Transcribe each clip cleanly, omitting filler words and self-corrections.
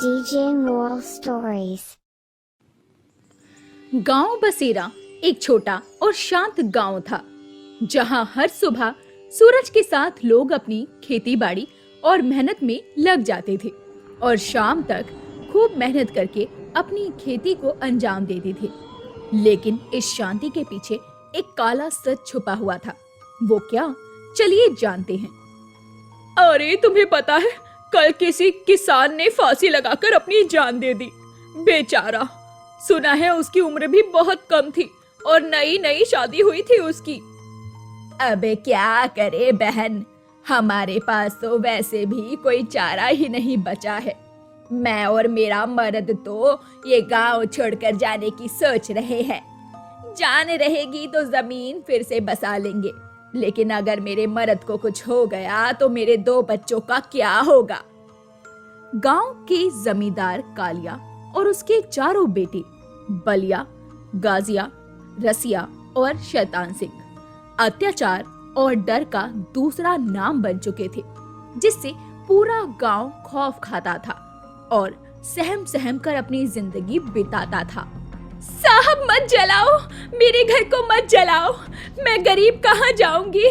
DJ Moral Stories। गांव बसेरा एक छोटा और शांत गांव था, जहां हर सुबह सूरज के साथ लोग अपनी खेती बाड़ी और मेहनत में लग जाते थे और शाम तक खूब मेहनत करके अपनी खेती को अंजाम देते थे। लेकिन इस शांति के पीछे एक काला सच छुपा हुआ था। वो क्या? चलिए जानते हैं। अरे तुम्हें पता है, कल किसी किसान ने फांसी लगाकर अपनी जान दे दी। बेचारा। सुना है उसकी उम्र भी बहुत कम थी और नई नई शादी हुई थी उसकी। अबे क्या करे बहन, हमारे पास तो वैसे भी कोई चारा ही नहीं बचा है। मैं और मेरा मर्द तो ये गांव छोड़कर जाने की सोच रहे हैं। जान रहेगी तो जमीन फिर से बसा लेंगे, लेकिन अगर मेरे मर्द को कुछ हो गया तो मेरे 2 बच्चों का क्या होगा? गांव के जमींदार कालिया और उसके 4 बेटे बलिया, गाजिया, रसिया और शैतान सिंह अत्याचार और डर का दूसरा नाम बन चुके थे, जिससे पूरा गांव खौफ खाता था और सहम सहम कर अपनी जिंदगी बिताता था। साहब मत जलाओ, मेरे घर को मत जलाओ, मैं गरीब कहाँ जाऊंगी?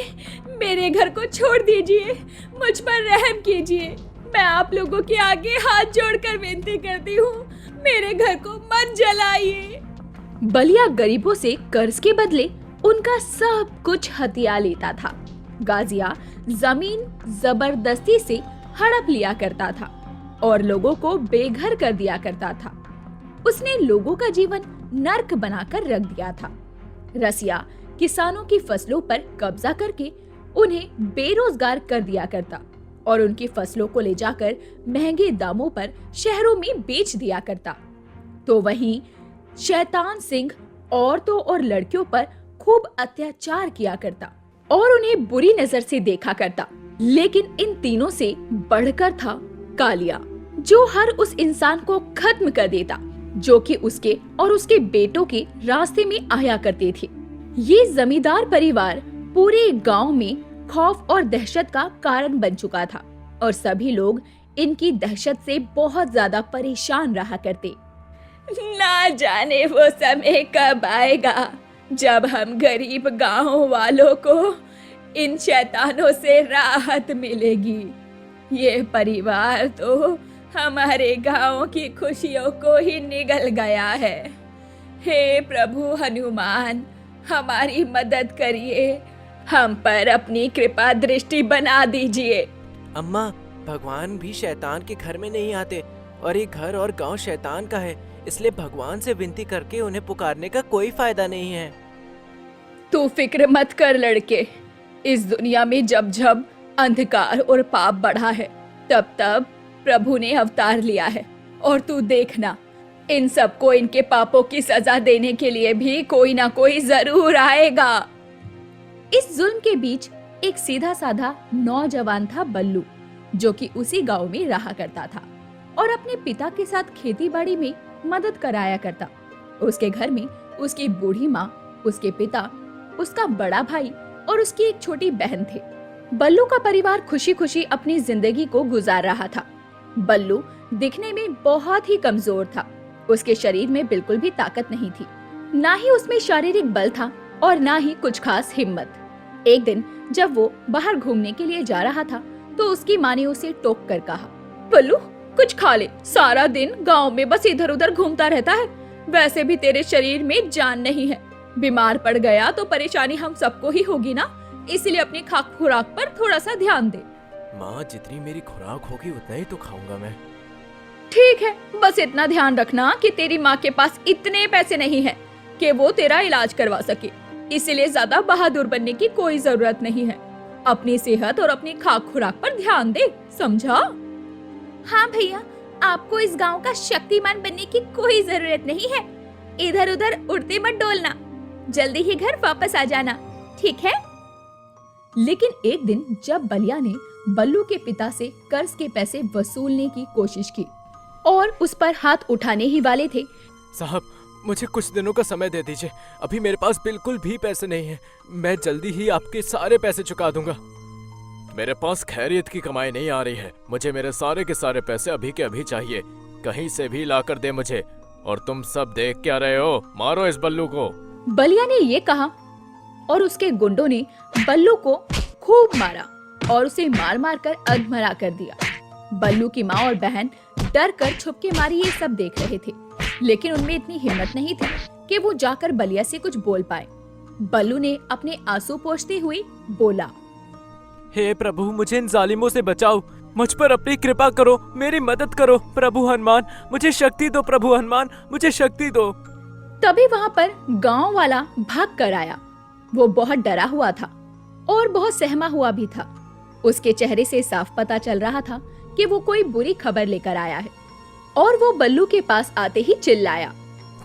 मेरे घर को छोड़ दीजिए, मुझ पर रहम कीजिए। मैं आप लोगों के आगे हाथ जोड़कर विनती करती हूँ, मेरे घर को मत जलाइए। बलिया गरीबों से कर्ज के बदले उनका सब कुछ हथिया लेता था। गाजिया जमीन जबरदस्ती से हड़प लिया करता था और लोगों को बेघर कर दिया करता था। उसने लोगों का जीवन नर्क बनाकर रख दिया था। रसिया किसानों की फसलों पर कब्जा करके उन्हें बेरोजगार कर दिया करता और उनकी फसलों को ले जाकर महंगे दामों पर शहरों में बेच दिया करता। तो वहीं शैतान सिंह औरतों और लड़कियों पर खूब अत्याचार किया करता और उन्हें बुरी नजर से देखा करता। लेकिन इन तीनों से बढ़कर था कालिया, जो हर उस इंसान को खत्म कर देता जो कि उसके और उसके बेटों के रास्ते में आया करते थे। ये जमींदार परिवार पूरे गांव में खौफ और दहशत का कारण बन चुका था और सभी लोग इनकी दहशत से बहुत ज्यादा परेशान रहा करते। ना जाने वो समय कब आएगा जब हम गरीब गांव वालों को इन शैतानों से राहत मिलेगी। ये परिवार तो हमारे गांव की खुशियों को ही निगल गया है। हे प्रभु हनुमान, हमारी मदद करिए, हम पर अपनी कृपा दृष्टि बना दीजिए। अम्मा, भगवान भी शैतान के घर में नहीं आते और ये घर और गांव शैतान का है, इसलिए भगवान से विनती करके उन्हें पुकारने का कोई फायदा नहीं है। तू फिक्र मत कर लड़के, इस दुनिया में जब जब अंधकार और पाप बढ़ा है तब तब प्रभु ने अवतार लिया है और तू देखना, इन सबको इनके पापों की सजा देने के लिए भी कोई ना कोई जरूर आएगा। इस जुल्म के बीच एक सीधा साधा नौजवान था बल्लू, जो कि उसी गांव में रहा करता था और अपने पिता के साथ खेती बाड़ी में मदद कराया करता। उसके घर में उसकी बूढ़ी माँ, उसके पिता, उसका बड़ा भाई और उसकी एक छोटी बहन थे। बल्लू का परिवार खुशी खुशी अपनी जिंदगी को गुजार रहा था। बल्लू दिखने में बहुत ही कमजोर था, उसके शरीर में बिल्कुल भी ताकत नहीं थी, ना ही उसमें शारीरिक बल था और ना ही कुछ खास हिम्मत। एक दिन जब वो बाहर घूमने के लिए जा रहा था तो उसकी माँ ने उसे टोक कर कहा, बल्लू कुछ खा ले, सारा दिन गांव में बस इधर उधर घूमता रहता है। वैसे भी तेरे शरीर में जान नहीं है, बीमार पड़ गया तो परेशानी हम सबको ही होगी ना, इसलिए अपनी खुराक पर थोड़ा सा ध्यान दे। माँ, जितनी मेरी खुराक होगी उतना ही तो खाऊंगा मैं। ठीक है, बस इतना ध्यान रखना कि तेरी माँ के पास इतने पैसे नहीं है कि वो तेरा इलाज करवा सके, इसलिए ज्यादा बहादुर बनने की कोई जरूरत नहीं है। अपनी सेहत और अपनी खुराक पर ध्यान दे, समझा? हाँ भैया, आपको इस गांव का शक्तिमान बनने की कोई जरूरत नहीं है। इधर उधर उड़ते मत डोलना, जल्दी ही घर वापस आ जाना, ठीक है? लेकिन एक दिन जब बलिया ने बल्लू के पिता से कर्ज के पैसे वसूलने की कोशिश की और उस पर हाथ उठाने ही वाले थे। साहब, मुझे कुछ दिनों का समय दे दीजिए, अभी मेरे पास बिल्कुल भी पैसे नहीं है। मैं जल्दी ही आपके सारे पैसे चुका दूंगा। मेरे पास खैरियत की कमाई नहीं आ रही है, मुझे मेरे सारे के सारे पैसे अभी के अभी चाहिए। कहीं से भी लाकर दे मुझे। और तुम सब देख क्या रहे हो? मारो इस बल्लू को। बलिया ने ये कहा और उसके गुंडों ने बल्लू को खूब मारा और उसे मार मार कर अधमरा कर दिया। बल्लू की माँ और बहन डर कर छुपके मारी ये सब देख रहे थे, लेकिन उनमें इतनी हिम्मत नहीं थी कि वो जाकर बलिया से कुछ बोल पाए। बल्लू ने अपने आंसू पोंछते हुए बोला, हे प्रभु, मुझे इन जालिमों से बचाओ, मुझ पर अपनी कृपा करो, मेरी मदद करो प्रभु हनुमान, मुझे शक्ति दो प्रभु हनुमान, मुझे शक्ति दो। तभी वहाँ पर गांव वाला भाग कर आया। वो बहुत डरा हुआ था और बहुत सहमा हुआ भी था। उसके चेहरे से साफ पता चल रहा था कि वो कोई बुरी खबर लेकर आया है। और वो बल्लू के पास आते ही चिल्लाया,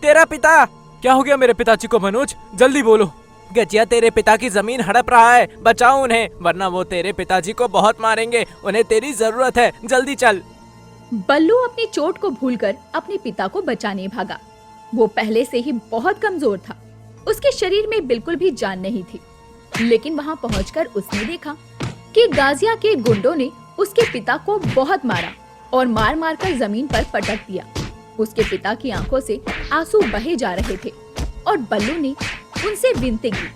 तेरा पिता! क्या हो गया मेरे पिताजी को मनोज? जल्दी बोलो। गजिया तेरे पिता की जमीन हड़प रहा है, बचाओ उन्हें, वरना वो तेरे पिताजी को बहुत मारेंगे, उन्हें तेरी जरूरत है, जल्दी चल। बल्लू अपनी चोट को भूलकर अपने पिता को बचाने भागा। वो पहले से ही बहुत कमजोर था, उसके शरीर में बिल्कुल भी जान नहीं थी। लेकिन वहाँ पहुंचकर उसने देखा कि गाजिया के गुंडों ने उसके पिता को बहुत मारा और मार मार कर जमीन पर पटक दिया। उसके पिता की आंखों से आंसू बहे जा रहे थे और बल्लू ने उनसे विनती की,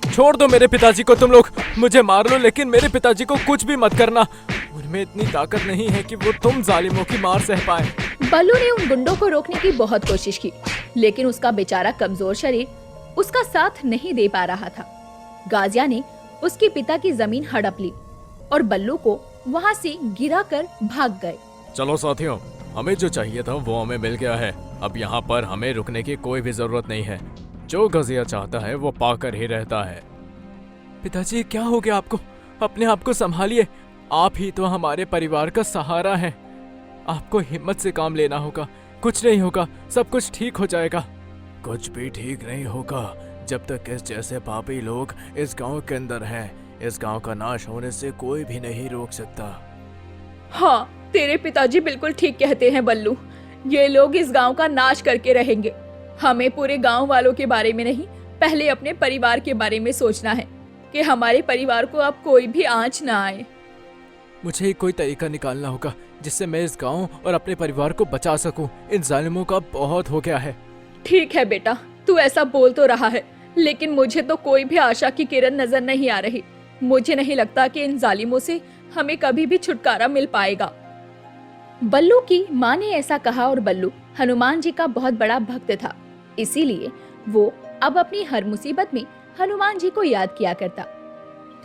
छोड़ दो मेरे पिताजी को, तुम लोग मुझे मार लो लेकिन मेरे पिताजी को कुछ भी मत करना। उनमें इतनी ताकत नहीं है कि वो तुम जालिमों की मार सह पाए। बल्लू ने उन गुंडों को रोकने की बहुत कोशिश की, लेकिन उसका बेचारा कमजोर शरीर उसका साथ नहीं दे पा रहा था। गाजिया ने उसके पिता की जमीन हड़प ली और बल्लू को वहाँ से गिरा कर भाग गए। चलो साथियों, हमें जो चाहिए था वो हमें मिल गया है। अब यहाँ पर हमें रुकने की कोई भी जरूरत नहीं है। जो गजिया चाहता है वो पाकर ही रहता है। पिताजी, क्या हो गया आपको? अपने आप को संभालिए, आप ही तो हमारे परिवार का सहारा हैं। आपको हिम्मत से काम लेना होगा, कुछ नहीं होगा, सब कुछ ठीक हो जाएगा। कुछ भी ठीक नहीं होगा जब तक इस जैसे पापी लोग इस गांव के अंदर हैं। इस गांव का नाश होने से कोई भी नहीं रोक सकता। हाँ, तेरे पिताजी बिल्कुल ठीक कहते हैं बल्लू। ये लोग इस गांव का नाश करके रहेंगे। हमें पूरे गांव वालों के बारे में नहीं, पहले अपने परिवार के बारे में सोचना है कि हमारे परिवार को अब कोई भी आंच ना आए। मुझे कोई तरीका निकालना होगा जिससे मैं इस गांव और अपने परिवार को बचा सकूं। इन जालिमों का बहुत हो गया है। ठीक है बेटा, तू ऐसा बोल तो रहा है, लेकिन मुझे तो कोई भी आशा की किरण नजर नहीं आ रही। मुझे नहीं लगता कि इन जालिमों से हमें कभी भी छुटकारा मिल पाएगा। बल्लू की माँ ने ऐसा कहा और बल्लू हनुमान जी का बहुत बड़ा भक्त था, इसीलिए वो अब अपनी हर मुसीबत में हनुमान जी को याद किया करता।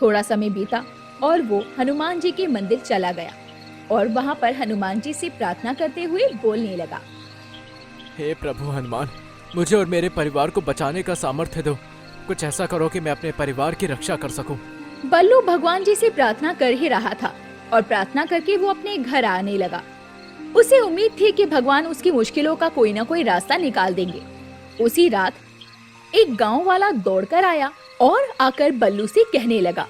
थोड़ा समय बीता और वो हनुमान जी के मंदिर चला गया और वहाँ पर हनुमान जी से प्रार्थना करते हुए बोलने लगा, हे प्रभु हनुमान, मुझे और मेरे परिवार को बचाने का सामर्थ्य दो। कुछ ऐसा करो कि मैं अपने परिवार की रक्षा कर सकूं। बल्लू भगवान जी से प्रार्थना कर ही रहा था और प्रार्थना करके वो अपने घर आने लगा। उसे उम्मीद थी कि भगवान उसकी मुश्किलों का कोई ना कोई रास्ता निकाल देंगे। उसी रात एक गांव वाला दौड़कर आया और आकर बल्लू से कहने लगा,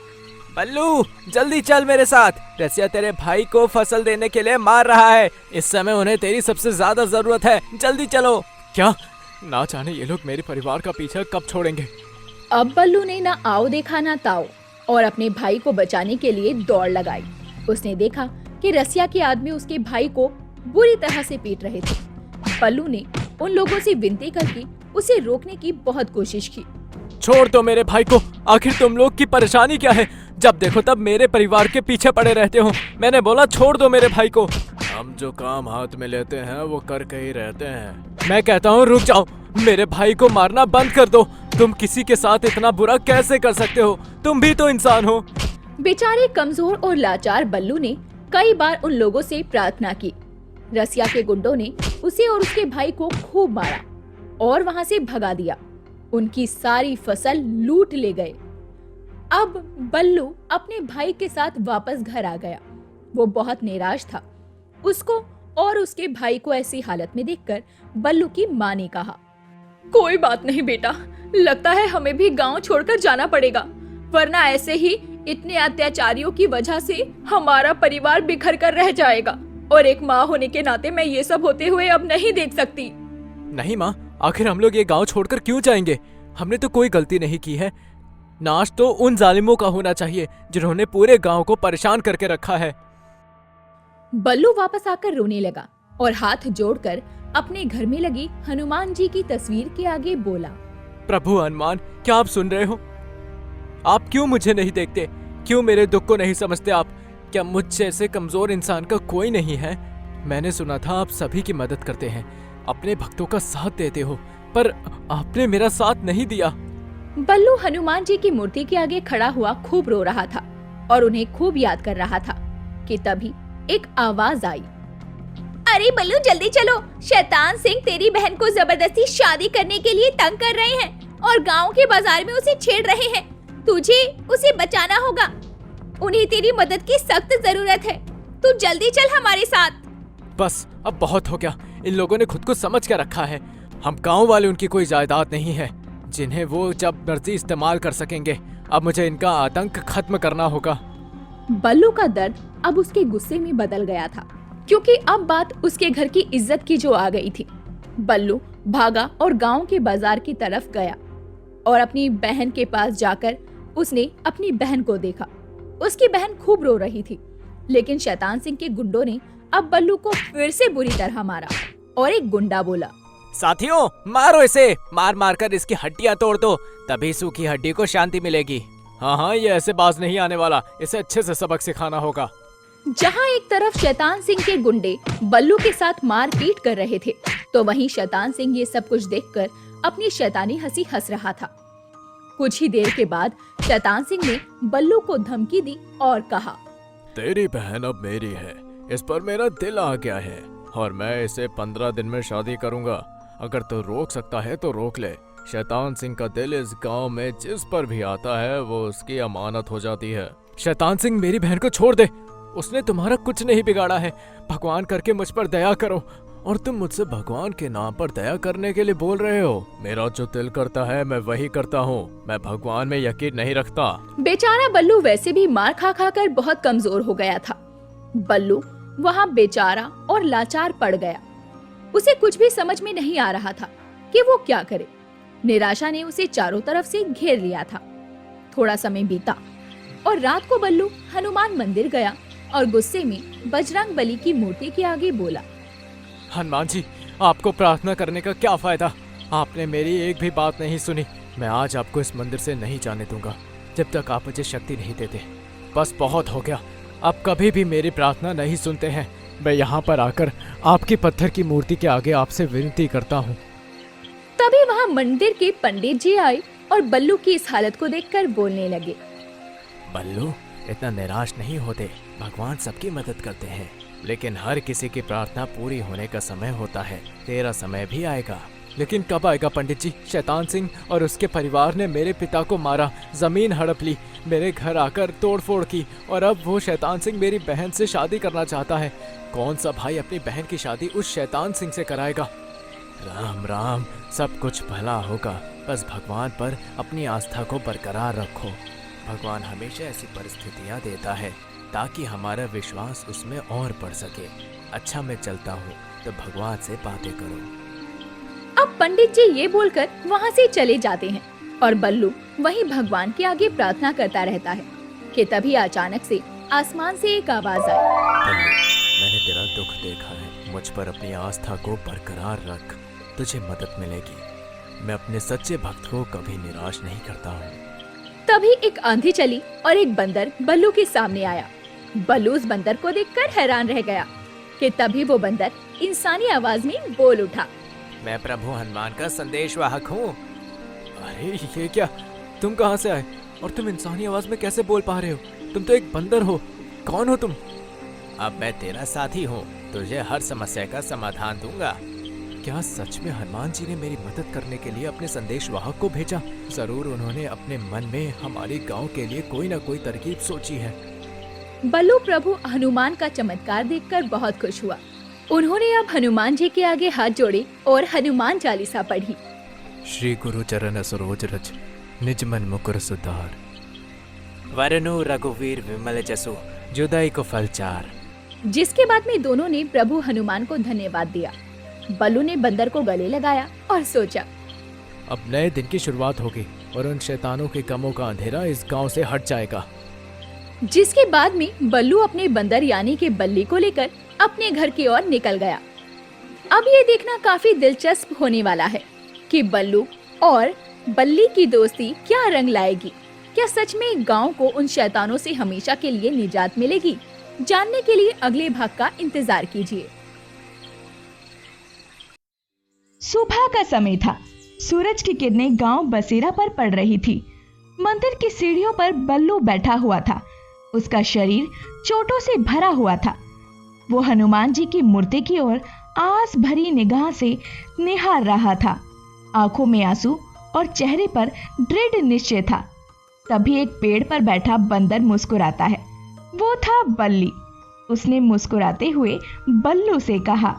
बल्लू, जल्दी चल मेरे साथ। रसिया तेरे भाई को फसल देने के लिए मार रहा है। इस समय उन्हें तेरी सबसे ज्यादा जरूरत है, जल्दी चलो। क्या? ना जाने ये लोग मेरे परिवार का पीछा कब छोड़ेंगे। अब बल्लू ने ना आओ देखा ना ताओ और अपने भाई को बचाने के लिए दौड़ लगाई। उसने देखा कि रसिया के आदमी उसके भाई को बुरी तरह से पीट रहे थे। बल्लू ने उन लोगों से विनती करके उसे रोकने की बहुत कोशिश की। छोड़ दो मेरे भाई को, आखिर तुम लोग की परेशानी क्या है? जब देखो तब मेरे परिवार के पीछे पड़े रहते हो। मैंने बोला छोड़ दो मेरे भाई को। हम जो काम हाथ में लेते हैं वो करके ही रहते हैं। मैं कहता हूँ रुक जाओ, मेरे भाई को मारना बंद कर दो। तुम किसी के साथ इतना बुरा कैसे कर सकते हो? तुम भी तो इंसान हो। बेचारे कमजोर और लाचार बल्लू ने कई बार उन लोगों से प्रार्थना की। रसिया के गुंडों ने उसे और उसके भाई को खूब मारा और वहाँ से भगा दिया। उनकी सारी फसल लूट ले गए। अब बल्लू अपने भाई के साथ वापस घर आ गया। वो बहुत निराश था। उसको और उसके भाई को ऐसी हालत में देखकर बल्लू की माँ ने कहा, कोई बात नहीं बेटा, लगता है हमें भी गांव छोड़कर जाना पड़ेगा, वरना ऐसे ही इतने अत्याचारियों की वजह से हमारा परिवार बिखर कर रह जाएगा और एक माँ होने के नाते मैं ये सब होते हुए अब नहीं देख सकती। नहीं माँ, आखिर हम लोग ये गांव छोड़कर क्यों जाएंगे? हमने तो कोई गलती नहीं की है। नाश तो उन जालिमों का होना चाहिए जिन्होंने पूरे गांव को परेशान करके रखा है। बल्लू वापस आकर रोने लगा और हाथ जोड़कर अपने घर में लगी हनुमान जी की तस्वीर के आगे बोला। प्रभु हनुमान, क्या आप सुन रहे हो? आप क्यों मुझे नहीं देखते? क्यों मेरे दुख को नहीं समझते आप? क्या मुझ जैसे कमजोर इंसान का कोई नहीं है? मैंने सुना था आप सभी की मदद करते हैं, अपने भक्तों का साथ देते हो, पर आपने मेरा साथ नहीं दिया। बल्लू हनुमान जी की मूर्ति के आगे खड़ा हुआ खूब रो रहा था और उन्हें खूब याद कर रहा था कि तभी एक आवाज आई। अरे बल्लू, जल्दी चलो, शैतान सिंह तेरी बहन को जबरदस्ती शादी करने के लिए तंग कर रहे हैं और गांव के बाजार में उसे छेड़ रहे हैं। तुझे उसे बचाना होगा। उन्हें तेरी मदद की सख्त जरूरत है। तू जल्दी चल हमारे साथ। बस अब बहुत हो गया। इन लोगों ने खुद को समझ क्या रखा है। हम गांव वाले उनकी कोई जायदाद नहीं है जिन्हें वो जब मर्जी इस्तेमाल कर सकेंगे। अब मुझे इनका आतंक खत्म करना होगा। बल्लू का दर्द अब उसके गुस्से में बदल गया था, क्योंकि अब बात उसके घर की इज्जत की जो आ गई थी। बल्लू भागा और गांव के बाजार की तरफ गया और अपनी बहन के पास जाकर उसने अपनी बहन को देखा। उसकी बहन खूब रो रही थी, लेकिन शैतान सिंह के गुंडों ने अब बल्लू को फिर से बुरी तरह मारा और एक गुंडा बोला, साथियों, मारो इसे, मार मार कर इसकी हड्डियां तोड़ दो, तभी सूखी हड्डी को शांति मिलेगी। हाँ, ये ऐसे बाज नहीं आने वाला, इसे अच्छे से सबक सिखाना होगा। जहाँ एक तरफ शैतान सिंह के गुंडे बल्लू के साथ मारपीट कर रहे थे, तो वहीं शैतान सिंह ये सब कुछ देखकर अपनी शैतानी हंसी हंस रहा था। कुछ ही देर के बाद शैतान सिंह ने बल्लू को धमकी दी और कहा, तेरी बहन अब मेरी है, इस पर मेरा दिल आ गया है और मैं इसे 15 दिन में शादी करूंगा। अगर तू रोक सकता है तो रोक ले। शैतान सिंह का दिल इस गांव में जिस पर भी आता है वो उसकी अमानत हो जाती है। शैतान सिंह, मेरी बहन को छोड़ दे, उसने तुम्हारा कुछ नहीं बिगाड़ा है। भगवान करके मुझ पर दया करो। और तुम मुझसे भगवान के नाम पर दया करने के लिए बोल रहे हो? मेरा जो दिल करता है मैं वही करता हूँ। मैं भगवान में यकीन नहीं रखता। बेचारा बल्लू वैसे भी मार खा खा कर बहुत कमजोर हो गया था। बल्लू वहाँ बेचारा और लाचार पड़ गया। उसे कुछ भी समझ में नहीं आ रहा था कि वो क्या करे। निराशा ने उसे चारों तरफ से घेर लिया था। थोड़ा समय बीता और रात को बल्लू हनुमान मंदिर गया और गुस्से में बजरंग बली की मूर्ति के आगे बोला, हनुमान जी, आपको प्रार्थना करने का क्या फायदा? आपने मेरी एक भी बात नहीं सुनी। मैं आज आपको इस मंदिर से नहीं जाने दूंगा जब तक आप मुझे शक्ति नहीं देते। बस बहुत हो गया, आप कभी भी मेरी प्रार्थना नहीं सुनते हैं। मैं यहाँ पर आकर आपकी पत्थर की मूर्ति के आगे आपसे विनती करता हूँ। तभी वहाँ मंदिर के पंडित जी आए और बल्लू की इस हालत को देखकर बोलने लगे, बल्लू, इतना निराश नहीं होते। भगवान सबकी मदद करते हैं, लेकिन हर किसी की प्रार्थना पूरी होने का समय होता है। तेरा समय भी आएगा। लेकिन कब आएगा पंडित जी? शैतान सिंह और उसके परिवार ने मेरे पिता को मारा, जमीन हड़प ली, मेरे घर आकर तोड़फोड़ की और अब वो शैतान सिंह मेरी बहन से शादी करना चाहता है। कौन सा भाई अपनी बहन की शादी उस शैतान सिंह से कराएगा? राम राम, सब कुछ भला होगा। बस भगवान पर अपनी आस्था को बरकरार रखो। भगवान हमेशा ऐसी परिस्थितियाँ देता है ताकि हमारा विश्वास उसमें और बढ़ सके। अच्छा, मैं चलता हूँ, तो भगवान से बातें करो। अब पंडित जी ये बोलकर वहाँ से चले जाते हैं और बल्लू वहीं भगवान के आगे प्रार्थना करता रहता है कि तभी अचानक से आसमान से एक आवाज आई, बल्लू, मैंने तेरा दुख देखा है, मुझ पर अपनी आस्था को बरकरार रख, तुझे मदद मिलेगी। मैं अपने सच्चे भक्त को कभी निराश नहीं करता हूँ। तभी एक आंधी चली और एक बंदर बल्लू के सामने आया। बल्लू उस बंदर को देखकर हैरान रह गया कि तभी वो बंदर इंसानी आवाज में बोल उठा, मैं प्रभु हनुमान का संदेशवाहक हूँ। अरे ये क्या, तुम कहाँ से आए और तुम इंसानी आवाज में कैसे बोल पा रहे हो? तुम तो एक बंदर हो। कौन हो तुम? अब मैं तेरा साथी हूँ, तुझे हर समस्या का समाधान दूंगा। क्या सच में हनुमान जी ने मेरी मदद करने के लिए अपने संदेशवाहक को भेजा? जरूर उन्होंने अपने मन में हमारे गांव के लिए कोई न कोई तरकीब सोची है। बल्लू प्रभु हनुमान का चमत्कार देखकर बहुत खुश हुआ। उन्होंने अब हनुमान जी के आगे हाथ जोड़े और हनुमान चालीसा पढ़ी। श्री गुरु चरण सरोज रज, निज मन मुकुर सुधार, वरनु रघुवीर विमल जसु, जुदाई को फल चार। जिसके बाद में दोनों ने प्रभु हनुमान को धन्यवाद दिया। बल्लू ने बंदर को गले लगाया और सोचा, अब नए दिन की शुरुआत होगी और उन शैतानों के गमों का अंधेरा इस गांव से हट जाएगा। जिसके बाद में बल्लू अपने बंदर यानी के बल्ली को लेकर अपने घर की ओर निकल गया अब ये देखना काफी दिलचस्प होने वाला है कि बल्लू और बल्ली की दोस्ती क्या रंग लाएगी। क्या सच में गांव को उन शैतानों से हमेशा के लिए निजात मिलेगी? जानने के लिए अगले भाग का इंतजार कीजिए। सुबह का समय था। सूरज की किरणें गांव बसेरा पर पड़ रही थी। मंदिर की सीढ़ियों पर बल्लू बैठा हुआ था। उसका शरीर चोटों से भरा हुआ था। वो हनुमान जी की मूर्ति की ओर आस भरी निगाह से निहार रहा था। आंखों में आंसू और चेहरे पर दृढ़ निश्चय था। तभी एक पेड़ पर बैठा बंदर मुस्कुराता है। वो था बल्ली। उसने मुस्कुराते हुए बल्लू से कहा,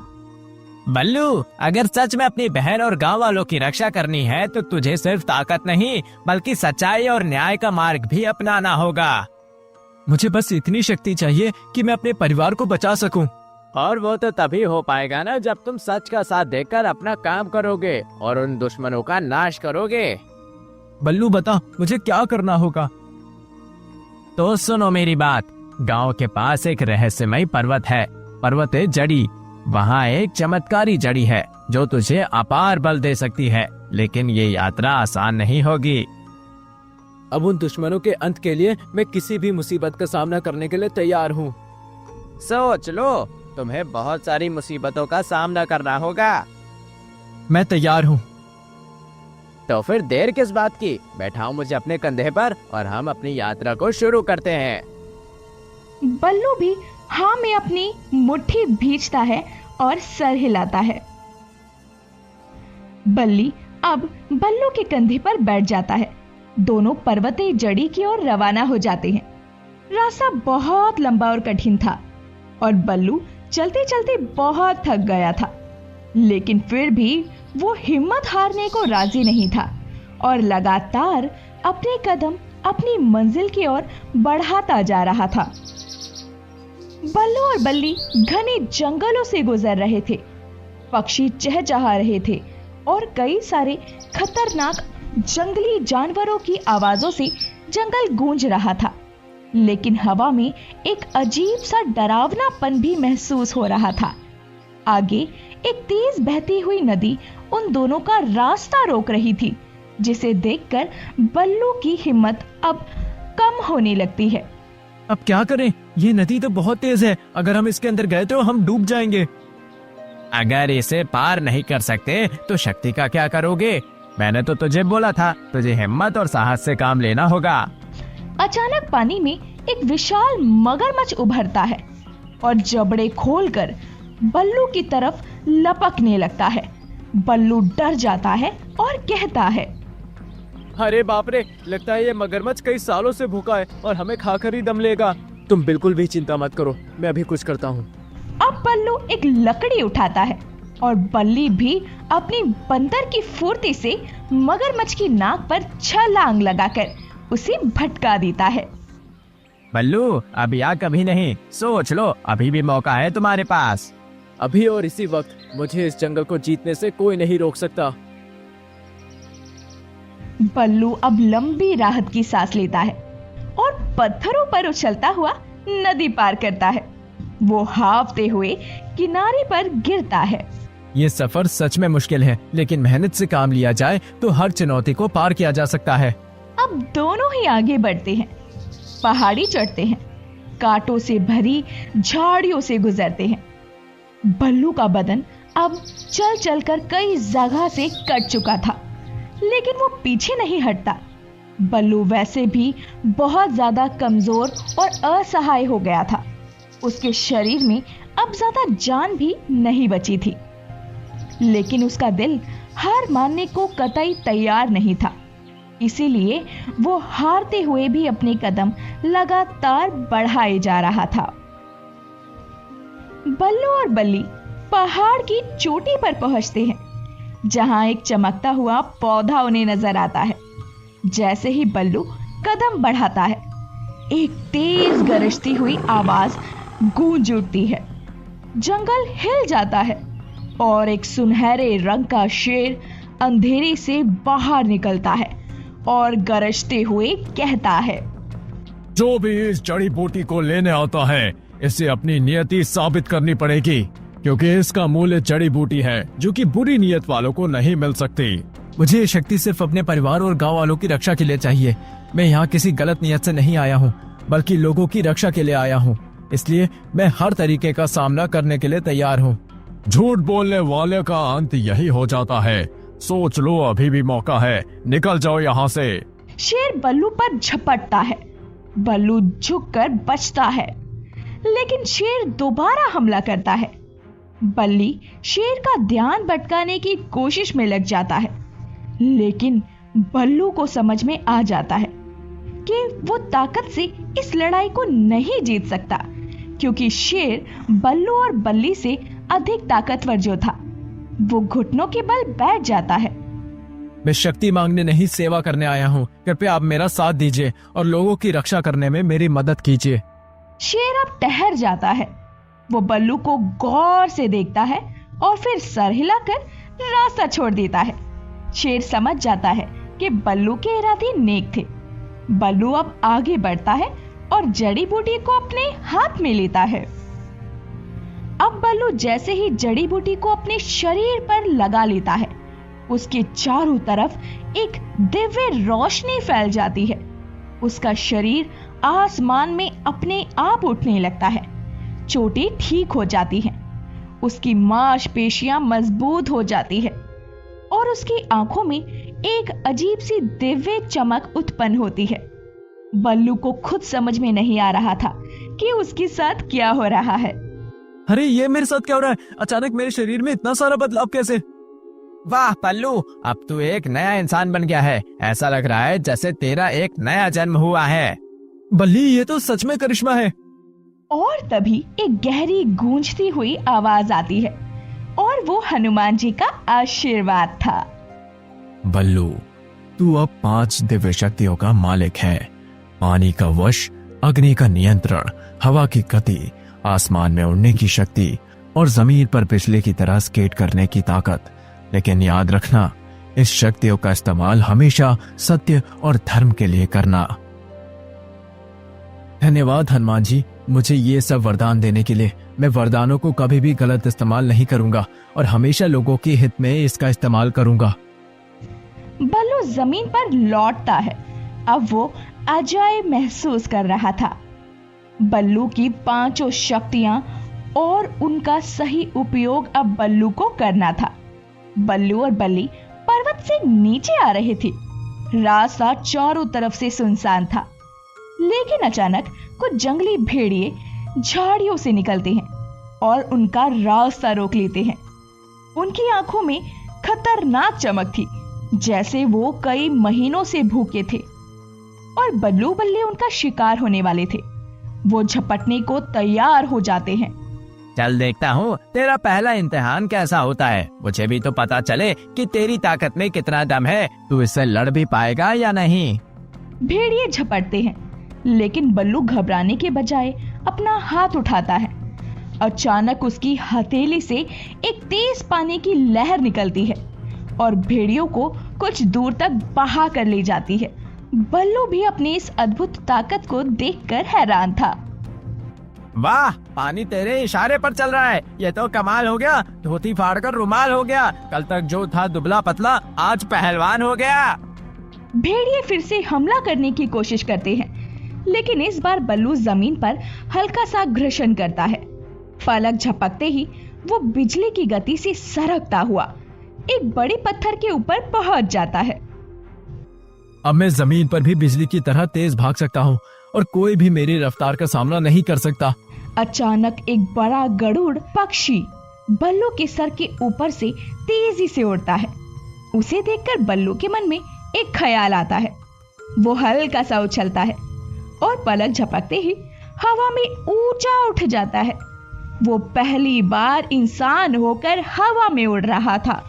बल्लू, अगर सच में अपनी बहन और गांव वालों की रक्षा करनी है तो तुझे सिर्फ ताकत नहीं बल्कि सच्चाई और न्याय का मार्ग भी अपनाना होगा। मुझे बस इतनी शक्ति चाहिए कि मैं अपने परिवार को बचा सकूं। और वो तो तभी हो पाएगा ना जब तुम सच का साथ देकर अपना काम करोगे और उन दुश्मनों का नाश करोगे। बल्लू बता, मुझे क्या करना होगा? तो सुनो मेरी बात। गांव के पास एक रहस्यमय पर्वत है। पर्वत है जड़ी। वहाँ एक चमत्कारी जड़ी है जो तुझे अपार बल दे सकती है, लेकिन ये यात्रा आसान नहीं होगी। अब उन दुश्मनों के अंत के लिए मैं किसी भी मुसीबत का सामना करने के लिए तैयार हूँ। सोच लो, तुम्हें बहुत सारी मुसीबतों का सामना करना होगा। मैं तैयार हूँ। तो फिर देर किस बात की? बैठाओ मुझे अपने कंधे पर और हम अपनी यात्रा को शुरू करते हैं। बल्लू भी हाँ में अपनी मुट्ठी भींचता है और सर हिलाता है। बल्ली अब बल्लू के कंधे पर बैठ जाता है। दोनों पर्वतीय जड़ी की ओर रवाना हो जाते हैं। रास्ता बहुत लंबा और कठिन था और बल्लू चलते चलते बहुत थक गया था, लेकिन फिर भी वो हिम्मत हारने को राजी नहीं था और लगातार अपने कदम अपनी मंजिल की ओर बढ़ाता जा रहा था। बल्लू और बल्ली घने जंगलों से गुजर रहे थे। पक्षी चहचहा रहे थे और कई सारे खतरनाक जंगली जानवरों की आवाजों से जंगल गूंज रहा था, लेकिन हवा में एक अजीब सा डरावनापन भी महसूस हो रहा था। आगे एक तेज बहती हुई नदी उन दोनों का रास्ता रोक रही थी, जिसे देखकर बल्लू की हिम्मत अब कम होने लगती है। अब क्या करें? ये नदी तो बहुत तेज है। अगर हम इसके अंदर गए तो हम डूब जाएंगे। अगर इसे पार नहीं कर सकते तो शक्ति का क्या करोगे? मैंने तो तुझे बोला था, तुझे हिम्मत और साहस से काम लेना होगा। अचानक पानी में एक विशाल मगरमच्छ उभरता है और जबड़े खोलकर बल्लू की तरफ लपकने लगता है। बल्लू डर जाता है और कहता है, अरे बाप रे, लगता है ये मगरमच्छ कई सालों से भूखा है और हमें खाकर ही दम लेगा। तुम बिल्कुल भी चिंता मत करो, मैं अभी कुछ करता हूँ। अब बल्लू एक लकड़ी उठाता है और बल्ली भी अपनी बंदर की फुर्ती से मगरमच्छ की नाक पर छलांग लगाकर उसे भटका देता है। बल्लू, अब या कभी नहीं, सोच लो, अभी भी मौका है तुम्हारे पास। अभी और इसी वक्त मुझे इस जंगल को जीतने से कोई नहीं रोक सकता। बल्लू अब लंबी राहत की सांस लेता है और पत्थरों पर उछलता हुआ नदी पार करता है। वो हांफते हुए किनारे पर गिरता है। ये सफर सच में मुश्किल है, लेकिन मेहनत से काम लिया जाए तो हर चुनौती को पार किया जा सकता है। अब दोनों ही आगे बढ़ते हैं, पहाड़ी चढ़ते हैं, कांटों से भरी झाड़ियों से गुजरते हैं। बल्लू का बदन अब चल चलकर कई जगह से कट चुका था, लेकिन वो पीछे नहीं हटता। बल्लू वैसे भी बहुत ज्यादा कमजोर और असहाय हो गया था। उसके शरीर में अब ज्यादा जान भी नहीं बची थी, लेकिन उसका दिल हार मानने को कतई तैयार नहीं था। इसीलिए वो हारते हुए भी अपने कदम लगातार बढ़ाए जा रहा था। बल्लू और बल्ली पहाड़ की चोटी पर पहुंचते हैं, जहां एक चमकता हुआ पौधा उन्हें नजर आता है। जैसे ही बल्लू कदम बढ़ाता है, एक तेज गरजती हुई आवाज गूंज उठती है। जंगल हिल जाता है और एक सुनहरे रंग का शेर अंधेरे से बाहर निकलता है और गरजते हुए कहता है, जो भी इस जड़ी बूटी को लेने आता है, इसे अपनी नियति साबित करनी पड़ेगी। क्योंकि इसका मूल्य जड़ी बूटी है जो कि बुरी नीयत वालों को नहीं मिल सकती। मुझे ये शक्ति सिर्फ अपने परिवार और गांव वालों की रक्षा के लिए चाहिए। मैं यहाँ किसी गलत नियत से नहीं आया हूँ, बल्कि लोगों की रक्षा के लिए आया हूँ। इसलिए मैं हर तरीके का सामना करने के लिए तैयार हूँ। झूठ बोलने वाले का अंत यही हो जाता है। सोच लो, अभी भी मौका है, निकल जाओ यहाँ से। शेर बल्लू पर झपटता है। बल्लू झुककर बचता है, लेकिन शेर दोबारा हमला करता है। बल्ली शेर का ध्यान भटकाने की कोशिश में लग जाता है, लेकिन बल्लू को समझ में आ जाता है कि वो ताकत से इस लड़ाई को नहीं जीत सकता, क्योंकि शेर बल्लू और बल्ली से अधिक ताकतवर जो था, वो घुटनों के बल बैठ जाता है। मैं शक्ति मांगने नहीं, सेवा करने आया हूँ। कृपया आप मेरा साथ दीजिए और लोगों की रक्षा करने में मेरी मदद कीजिए। शेर अब ठहर जाता है। वो बल्लू को गौर से देखता है और फिर सर हिलाकर रास्ता छोड़ देता है। शेर समझ जाता है कि बल्लू के इरादे नेक थे। बल्लू अब आगे बढ़ता है और जड़ी बूटी को अपने हाथ में लेता है। अब बल्लू जैसे ही जड़ी बूटी को अपने शरीर पर लगा लेता है, उसके चारों तरफ एक दिव्य रोशनी फैल जाती है। उसका शरीर आसमान में अपने आप उठने लगता है। चोटें ठीक हो जाती हैं, उसकी मांसपेशियां मजबूत हो जाती है और उसकी आंखों में एक अजीब सी दिव्य चमक उत्पन्न होती है। बल्लू को खुद समझ में नहीं आ रहा था कि उसके साथ क्या हो रहा है। अरे ये मेरे साथ क्या हो रहा है? अचानक मेरे शरीर में इतना सारा बदलाव कैसे? वाह पल्लू, अब तू एक नया इंसान बन गया है। ऐसा लग रहा है जैसे तेरा एक नया जन्म हुआ है। बल्ली, ये तो सच में करिश्मा है। और तभी एक गहरी गूंजती हुई आवाज आती है और वो हनुमान जी का आशीर्वाद था। बल्लू, तू अब 5 दिव्य शक्तियों का मालिक है। पानी का वश, अग्नि का नियंत्रण, हवा की गति, आसमान में उड़ने की शक्ति और जमीन पर बिजली की तरह स्केट करने की ताकत। लेकिन याद रखना, इस शक्तियों का इस्तेमाल हमेशा सत्य और धर्म के लिए करना। धन्यवाद हनुमान जी, मुझे ये सब वरदान देने के लिए। मैं वरदानों को कभी भी गलत इस्तेमाल नहीं करूंगा और हमेशा लोगों के हित में इसका इस्तेमाल करूंगा। बल्लू जमीन पर लौटता है। अब वो अजायब महसूस कर रहा था। बल्लू की 5 शक्तियां और उनका सही उपयोग अब बल्लू को करना था। बल्लू और बल्ली पर्वत से नीचे आ रहे थे। रास्ता चारों तरफ से सुनसान था, लेकिन अचानक कुछ जंगली भेड़िए झाड़ियों से निकलते हैं और उनका रास्ता रोक लेते हैं। उनकी आंखों में खतरनाक चमक थी, जैसे वो कई महीनों से भूखे थे और बल्लू बल्ली उनका शिकार होने वाले थे। वो झपटने को तैयार हो जाते हैं। चल देखता हूँ तेरा पहला इम्तिहान कैसा होता है। मुझे भी तो पता चले कि तेरी ताकत में कितना दम है। तू इससे लड़ भी पाएगा या नहीं। भेड़िए झपटते हैं, लेकिन बल्लू घबराने के बजाय अपना हाथ उठाता है। अचानक उसकी हथेली से एक तेज पानी की लहर निकलती है और भेड़ियों को कुछ दूर तक बहा कर ले जाती है। बल्लू भी अपनी इस अद्भुत ताकत को देखकर हैरान था। वाह, पानी तेरे इशारे पर चल रहा है। ये तो कमाल हो गया। धोती फाड़कर रुमाल हो गया। कल तक जो था दुबला पतला, आज पहलवान हो गया। भेड़िए फिर से हमला करने की कोशिश करते हैं, लेकिन इस बार बल्लू जमीन पर हल्का सा घर्षण करता है। पलक झपकते ही वो बिजली की गति से सरकता हुआ एक बड़े पत्थर के ऊपर पहुंच जाता है। अब मैं जमीन पर भी बिजली की तरह तेज भाग सकता हूँ और कोई भी मेरी रफ्तार का सामना नहीं कर सकता। अचानक एक बड़ा गरुड़ पक्षी बल्लू के सर के ऊपर से तेजी से उड़ता है। उसे देखकर बल्लू के मन में एक ख्याल आता है। वो हल्का सा उछलता है और पलक झपकते ही हवा में ऊंचा उठ जाता है। वो पहली बार इंसान होकर हवा में उड़ रहा था।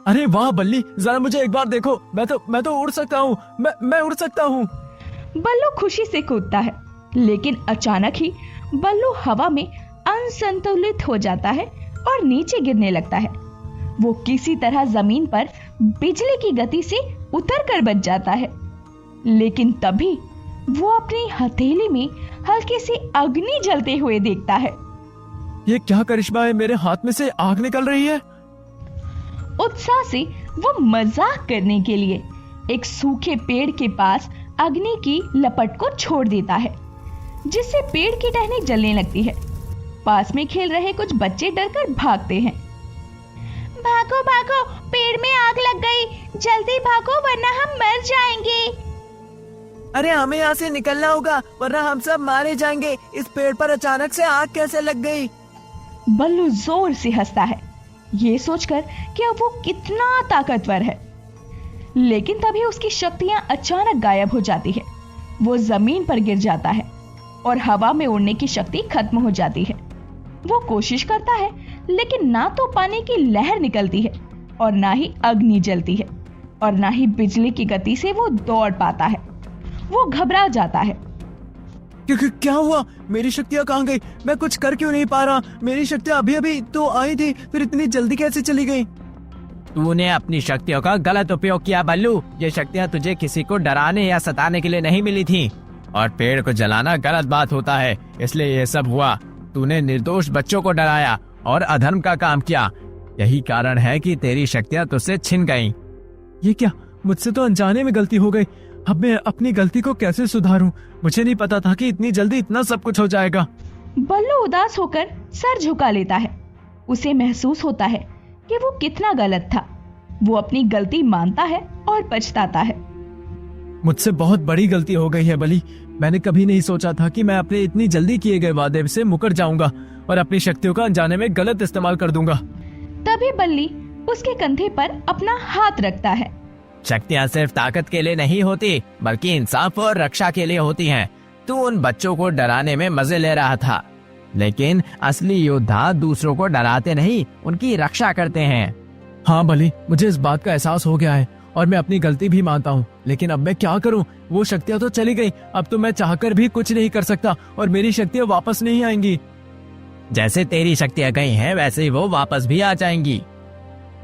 अरे वाह बल्ली, जरा मुझे एक बार देखो। मैं तो उड़ सकता हूँ। मैं उड़ सकता हूँ। बल्लू खुशी से कूदता है, लेकिन अचानक ही बल्लू हवा में असंतुलित हो जाता है और नीचे गिरने लगता है। वो किसी तरह जमीन पर बिजली की गति से उतरकर बच जाता है, लेकिन तभी वो अपनी हथेली में हल्के से अग्नि जलते हुए देखता है। ये क्या करिश्मा है, मेरे हाथ में से आग निकल रही है। उत्साह से वो मजाक करने के लिए एक सूखे पेड़ के पास अग्नि की लपट को छोड़ देता है, जिससे पेड़ की टहनी जलने लगती है। पास में खेल रहे कुछ बच्चे डरकर भागते हैं। भागो भागो, पेड़ में आग लग गई, जल्दी भागो वरना हम मर जाएंगे। अरे हमें यहाँ से निकलना होगा वरना हम सब मारे जाएंगे। इस पेड़ पर अचानक से आग कैसे लग गई? बल्लू जोर से हंसता है, ये सोचकर कि अब वो कितना ताकतवर है। लेकिन तभी उसकी शक्तियां अचानक गायब हो जाती है। वो जमीन पर गिर जाता है और हवा में उड़ने की शक्ति खत्म हो जाती है। वो कोशिश करता है, लेकिन ना तो पानी की लहर निकलती है और ना ही अग्नि जलती है और ना ही बिजली की गति से वो दौड़ पाता है। वो घबरा जाता है। क्या हुआ? मेरी शक्तियाँ कहाँ गई? मैं कुछ कर क्यों नहीं पा रहा? मेरी शक्तियाँ अभी अभी तो आई थी, फिर इतनी जल्दी कैसे चली गई? तूने अपनी शक्तियों का गलत उपयोग किया बल्लू। ये शक्तियाँ तुझे किसी को डराने या सताने के लिए नहीं मिली थी, और पेड़ को जलाना गलत बात होता है, इसलिए ये सब हुआ। तूने निर्दोष बच्चों को डराया और अधर्म का काम किया। यही कारण है कि तेरी शक्तियाँ तुझसे छिन गईं। ये क्या, मुझसे तो अनजाने में गलती हो गई। अब मैं अपनी गलती को कैसे सुधारूं? मुझे नहीं पता था कि इतनी जल्दी इतना सब कुछ हो जाएगा। बल्लू उदास होकर सर झुका लेता है। उसे महसूस होता है कि वो कितना गलत था। वो अपनी गलती मानता है और पछताता है। मुझसे बहुत बड़ी गलती हो गई है बली। मैंने कभी नहीं सोचा था कि मैं अपने इतनी जल्दी किए गए वादे से मुकर जाऊंगा और अपनी शक्तियों का अनजाने में गलत इस्तेमाल कर दूंगा। तभी बल्ली उसके कंधे पर अपना हाथ रखता है। शक्तियाँ सिर्फ ताकत के लिए नहीं होती, बल्कि इंसाफ और रक्षा के लिए होती हैं। तू उन बच्चों को डराने में मजे ले रहा था, लेकिन असली योद्धा दूसरों को डराते नहीं, उनकी रक्षा करते हैं। हाँ बली, मुझे इस बात का एहसास हो गया है और मैं अपनी गलती भी मानता हूँ। लेकिन अब मैं क्या करूँ? वो शक्तियाँ तो चली गई। अब तो मैं चाहकर भी कुछ नहीं कर सकता और मेरी शक्तियाँ वापस नहीं आएंगी। जैसे तेरी शक्तियाँ गई हैं, वैसे ही वो वापस भी आ जाएंगी।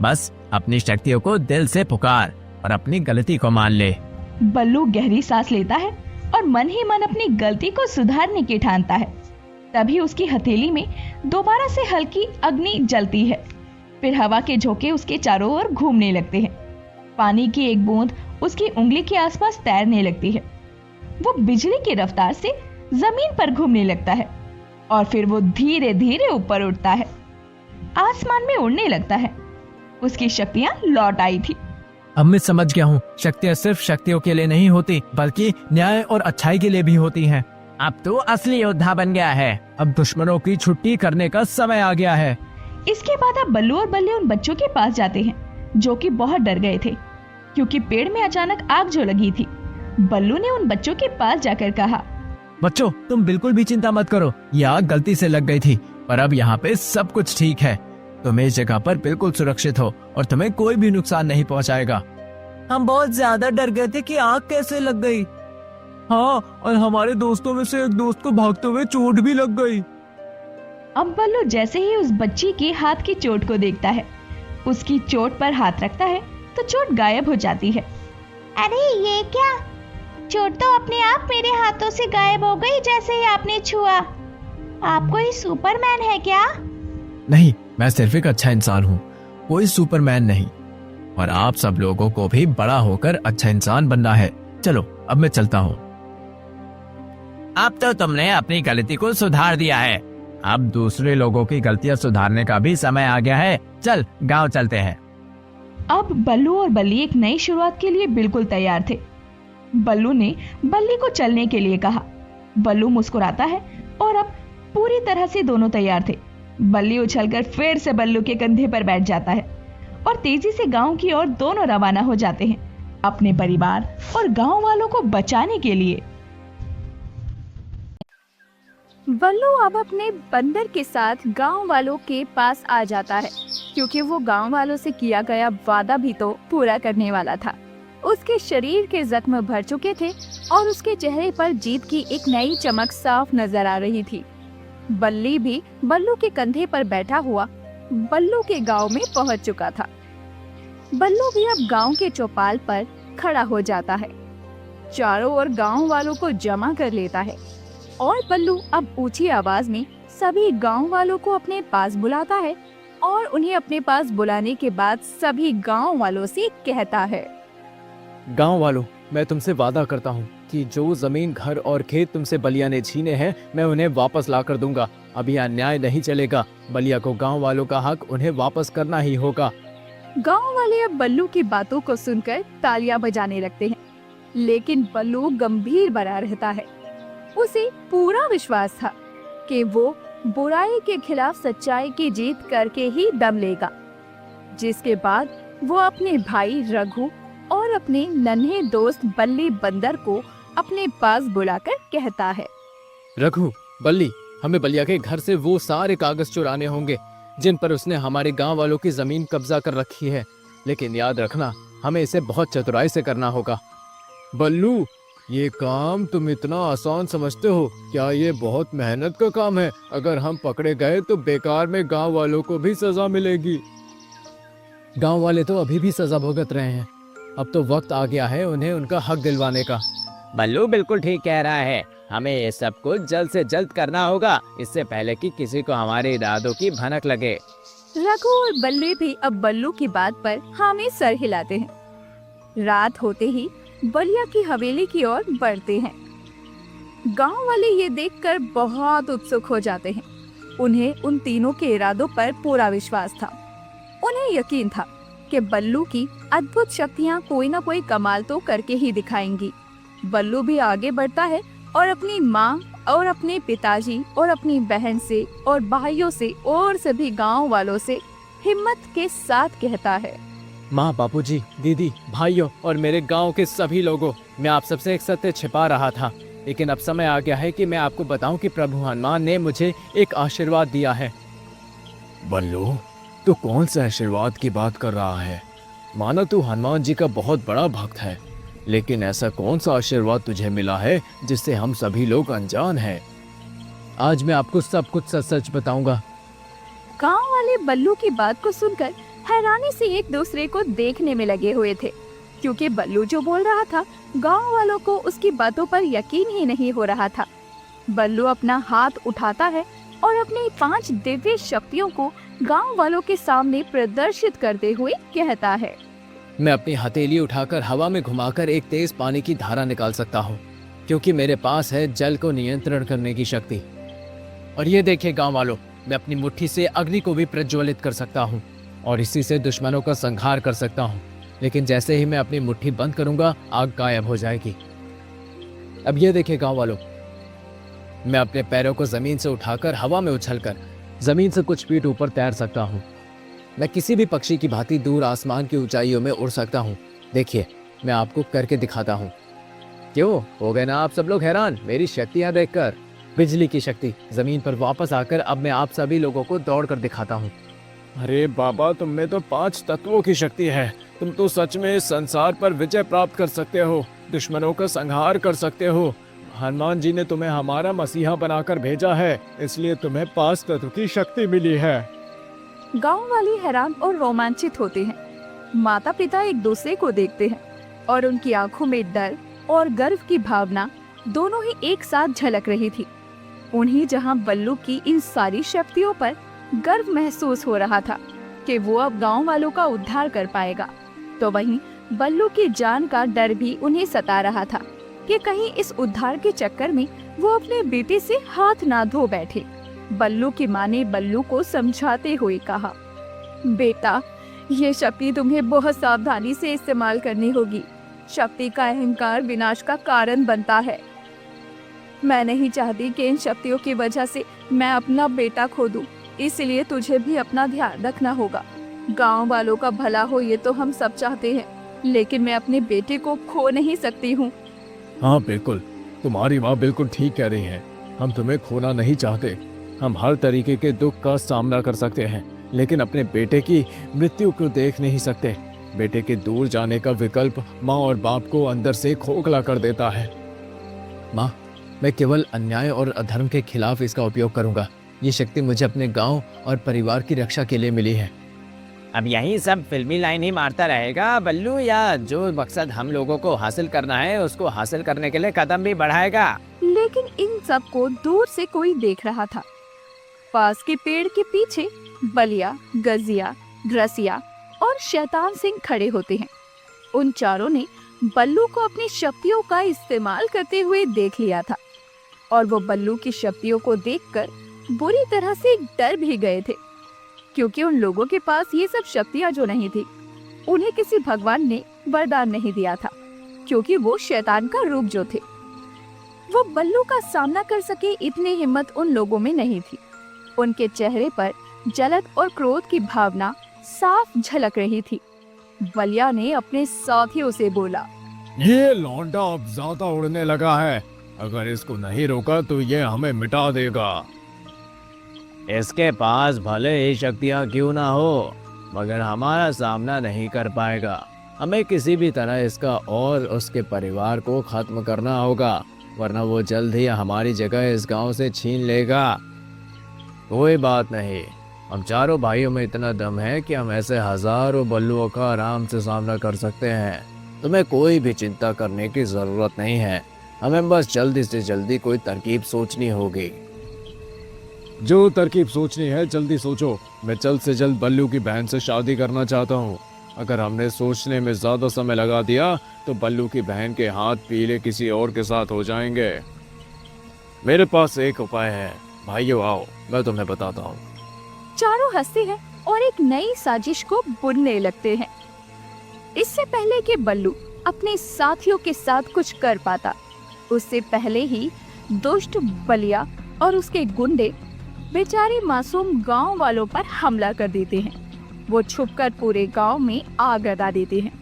बस अपनी शक्तियों को दिल से पुकार और अपनी गलती को मान ले। बल्लू गहरी सांस लेता है और मन ही मन अपनी गलती को सुधारने की ठानता है। तभी उसकी हथेली में दोबारा से हल्की अग्नि जलती है। फिर हवा के झोंके उसके चारों ओर घूमने लगते हैं। पानी की एक बूंद उसकी उंगली के आसपास तैरने लगती है। वो बिजली की रफ्तार से जमीन पर घूमने लगता है और फिर वो धीरे धीरे ऊपर उड़ता है, आसमान में उड़ने लगता है। उसकी शक्तियां लौट आई थी। अब मैं समझ गया हूँ, शक्तियाँ सिर्फ शक्तियों के लिए नहीं होती, बल्कि न्याय और अच्छाई के लिए भी होती हैं। अब तू असली योद्धा बन गया है। अब दुश्मनों की छुट्टी करने का समय आ गया है। इसके बाद अब बल्लू और बल्ली उन बच्चों के पास जाते हैं जो कि बहुत डर गए थे, क्योंकि पेड़ में अचानक आग जो लगी थी। बल्लू ने उन बच्चों के पास जाकर कहा, बच्चों, तुम बिल्कुल भी चिंता मत करो। ये आग गलती से लग गई थी, पर अब यहाँ पे सब कुछ ठीक है। तुम इस जगह पर बिल्कुल सुरक्षित हो और तुम्हें कोई भी नुकसान नहीं पहुँचाएगा। हम बहुत ज्यादा डर गए थे कि आग कैसे लग गई। हाँ, और हमारे दोस्तों में से एक दोस्त को भागते हुए चोट भी लग गई। अब बल्लू जैसे ही उस बच्ची के हाथ की चोट को देखता है, उसकी चोट पर हाथ रखता है तो चोट गायब हो जाती है। अरे ये क्या? चोट तो अपने आप मेरे हाथों से गायब हो गई जैसे ही आपने छुआ। आप कोई सुपरमैन है क्या? नहीं, मैं सिर्फ एक अच्छा इंसान हूँ, कोई सुपरमैन नहीं। और आप सब लोगों को भी बड़ा होकर अच्छा इंसान बनना है। चलो, अब मैं चलता हूँ। अब तो तुमने अपनी गलती को सुधार दिया है। अब दूसरे लोगों की गलतियां सुधारने का भी समय आ गया है। चल, गांव चलते हैं। अब बल्लू और बल्ली एक नई शुरुआत के लिए बिल्कुल तैयार थे। बल्लू ने बल्ली को चलने के लिए कहा। बल्लू मुस्कुराता है और अब पूरी तरह से दोनों तैयार थे। बल्ली उछलकर फिर से बल्लू के कंधे पर बैठ जाता है और तेजी से गांव की ओर दोनों रवाना हो जाते हैं, अपने परिवार और गांव वालों को बचाने के लिए। बल्लू अब अपने बंदर के साथ गांव वालों के पास आ जाता है, क्योंकि वो गांव वालों से किया गया वादा भी तो पूरा करने वाला था। उसके शरीर के जख्म भर चुके थे और उसके चेहरे पर जीत की एक नई चमक साफ नजर आ रही थी। बल्ली भी बल्लू के कंधे पर बैठा हुआ बल्लू के गांव में पहुंच चुका था। बल्लू भी अब गांव के चौपाल पर खड़ा हो जाता है, चारों ओर गांव वालों को जमा कर लेता है और बल्लू अब ऊंची आवाज में सभी गांव वालों को अपने पास बुलाता है और उन्हें अपने पास बुलाने के बाद सभी गांव वालों से कहता है, गांव वालों, मैं तुमसे वादा करता हूँ कि जो जमीन, घर और खेत तुमसे बलिया ने छीने हैं, मैं उन्हें वापस ला कर दूंगा। अभी अन्याय नहीं चलेगा। बलिया को गांव वालों का हक उन्हें वापस करना ही होगा। गांव वाले अब बल्लू की बातों को सुनकर तालियां बजाने लगते हैं, लेकिन बल्लू गंभीर बना रहता है। उसे पूरा विश्वास था कि वो बुराई के खिलाफ सच्चाई की जीत करके ही दम लेगा, जिसके बाद वो अपने भाई रघु और अपने नन्हे दोस्त बल्ली बंदर को अपने पास बुलाकर कहता है, रघु, बल्ली, हमें बलिया के घर से वो सारे कागज चुराने होंगे जिन पर उसने हमारे गांव वालों की जमीन कब्जा कर रखी है। लेकिन याद रखना, हमें इसे बहुत चतुराई से करना होगा। बल्लू, ये काम तुम इतना आसान समझते हो? क्या ये बहुत मेहनत का काम है? अगर हम पकड़े गए तो बेकार में गांव वालों को भी सजा मिलेगी। गांव वाले तो अभी भी सजा भुगत रहे हैं। अब तो वक्त आ गया है उन्हें उनका हक दिलवाने का। बल्लू बिल्कुल ठीक कह रहा है। हमें ये सब कुछ जल्द से जल्द करना होगा, इससे पहले कि किसी को हमारे इरादों की भनक लगे। रघु और बल्ली भी अब बल्लू की बात पर हामी सर हिलाते हैं। रात होते ही बलिया की हवेली की ओर बढ़ते हैं। गांव वाले ये देखकर बहुत उत्सुक हो जाते हैं। उन्हें उन तीनों के इरादों पर पूरा विश्वास था। उन्हें यकीन था कि बल्लू की अद्भुत शक्तियां कोई न कोई कमाल तो करके ही दिखाएंगी। बल्लू भी आगे बढ़ता है और अपनी माँ और अपने पिताजी और अपनी बहन से और भाइयों से और सभी गांव वालों से हिम्मत के साथ कहता है, माँ, बापूजी, दीदी, भाइयों और मेरे गांव के सभी लोगों, मैं आप सबसे एक सत्य छिपा रहा था, लेकिन अब समय आ गया है कि मैं आपको बताऊं कि प्रभु हनुमान ने मुझे एक आशीर्वाद दिया है। बल्लू, तू कौन सा आशीर्वाद की बात कर रहा है? माना तू हनुमान जी का बहुत बड़ा भक्त है, लेकिन ऐसा कौन सा आशीर्वाद तुझे मिला है जिससे हम सभी लोग अनजान हैं? आज मैं आपको सब कुछ सच सच बताऊंगा। गांव वाले बल्लू की बात को सुनकर हैरानी से एक दूसरे को देखने में लगे हुए थे, क्योंकि बल्लू जो बोल रहा था गांव वालों को उसकी बातों पर यकीन ही नहीं हो रहा था। बल्लू अपना हाथ उठाता है और अपनी 5 दिव्य शक्तियों को गांव वालों के सामने प्रदर्शित करते हुए कहता है, मैं अपनी हथेली उठाकर हवा में घुमाकर एक तेज पानी की धारा निकाल सकता हूँ, क्योंकि मेरे पास है जल को नियंत्रण करने की शक्ति। और ये देखिए गांव वालों, मैं अपनी मुट्ठी से अग्नि को भी प्रज्वलित कर सकता हूँ और इसी से दुश्मनों का संहार कर सकता हूँ। लेकिन जैसे ही मैं अपनी मुट्ठी बंद करूंगा, आग गायब हो जाएगी। अब ये देखिए गांव वालों, मैं अपने पैरों को जमीन से उठाकर हवा में उछलकर जमीन से कुछ फीट ऊपर तैर सकता हूँ। मैं किसी भी पक्षी की भांति दूर आसमान की ऊंचाइयों में उड़ सकता हूँ। देखिए, मैं आपको करके दिखाता हूँ। क्यों हो गए ना आप सब लोग हैरान मेरी शक्तियाँ देखकर? बिजली की शक्ति जमीन पर वापस आकर अब मैं आप सभी लोगों को दौड़ कर दिखाता हूँ। अरे बाबा, तुम में तो 5 तत्वों की शक्ति है। तुम तो सच में इस संसार पर विजय प्राप्त कर सकते हो, दुश्मनों का संहार कर सकते हो। हनुमान जी ने तुम्हें हमारा मसीहा बनाकर भेजा है, इसलिए तुम्हें 5 तत्व की शक्ति मिली है। गांव वाले हैरान और रोमांचित होते हैं। माता पिता एक दूसरे को देखते हैं और उनकी आंखों में डर और गर्व की भावना दोनों ही एक साथ झलक रही थी। उन्हें जहां बल्लू की इन सारी शक्तियों पर गर्व महसूस हो रहा था कि वो अब गांव वालों का उद्धार कर पाएगा, तो वहीं बल्लू की जान का डर भी उन्हें सता रहा था कि कहीं इस उद्धार के चक्कर में वो अपने बेटे से हाथ ना धो बैठे। बल्लू की माँ ने बल्लू को समझाते हुए कहा, बेटा, ये शक्ति तुम्हें बहुत सावधानी से इस्तेमाल करनी होगी। शक्ति का अहंकार विनाश का कारण बनता है। मैं नहीं चाहती कि इन शक्तियों की वजह से मैं अपना बेटा खो दूं, इसलिए तुझे भी अपना ध्यान रखना होगा। गांव वालों का भला हो ये तो हम सब चाहते हैं, लेकिन मैं अपने बेटे को खो नहीं सकती हूँ। हाँ बिल्कुल, तुम्हारी माँ बिल्कुल ठीक कह रही है। हम तुम्हें खोना नहीं चाहते। हम हर तरीके के दुख का सामना कर सकते हैं, लेकिन अपने बेटे की मृत्यु को देख नहीं सकते। बेटे के दूर जाने का विकल्प माँ और बाप को अंदर से खोखला कर देता है। माँ, मैं केवल अन्याय और अधर्म के खिलाफ इसका उपयोग करूंगा। ये शक्ति मुझे अपने गांव और परिवार की रक्षा के लिए मिली है। अब यही सब फिल्मी लाइन ही मारता रहेगा बल्लू, या जो मकसद हम लोगों को हासिल करना है उसको हासिल करने के लिए कदम भी बढ़ाएगा? लेकिन इन सब को दूर से कोई देख रहा था। पास के पेड़ के पीछे बलिया, गजिया, रसिया और शैतान सिंह खड़े होते हैं। उन चारों ने बल्लू को अपनी शक्तियों का इस्तेमाल करते हुए देख लिया था और वो बल्लू की शक्तियों को देखकर बुरी तरह से डर भी गए थे, क्योंकि उन लोगों के पास ये सब शक्तियां जो नहीं थी, उन्हें किसी भगवान ने वरदान नहीं दिया था, क्योंकि वो शैतान का रूप जो थे। वो बल्लू का सामना कर सके इतनी हिम्मत उन लोगों में नहीं थी। उनके चेहरे पर जलन और क्रोध की भावना साफ झलक रही थी। बलिया ने अपने साथियों से बोला, ये लौंडा अब ज्यादा उड़ने लगा है, अगर इसको नहीं रोका तो ये हमें मिटा देगा। इसके पास भले ही शक्तियाँ क्यों ना हो, मगर हमारा सामना नहीं कर पाएगा। हमें किसी भी तरह इसका और उसके परिवार को खत्म करना होगा, वरना वो जल्द ही हमारी जगह इस गांव से छीन लेगा। कोई बात नहीं, हम चारों भाइयों में इतना दम है कि हम ऐसे हजारों बल्लुओं का आराम से सामना कर सकते हैं। तुम्हें कोई भी चिंता करने की जरूरत नहीं है, हमें बस जल्दी से जल्दी कोई तरकीब सोचनी होगी। जो तरकीब सोचनी है जल्दी सोचो। मैं जल्द से जल्द बल्लू की बहन से शादी करना चाहता हूँ। अगर हमने सोचने में ज्यादा समय लगा दिया तो बल्लू की बहन के हाथ पीले किसी और के साथ हो जाएंगे। मेरे पास एक उपाय है, भाइयों आओ मैं तुम्हें बताता हूँ। चारों हंसते हैं और एक नई साजिश को बुनने लगते हैं। इससे पहले कि बल्लू अपने साथियों के साथ कुछ कर पाता, उससे पहले ही दुष्ट बलिया और उसके गुंडे बेचारे मासूम गांव वालों पर हमला कर देते हैं। वो छुपकर पूरे गांव में आग लगा देते हैं।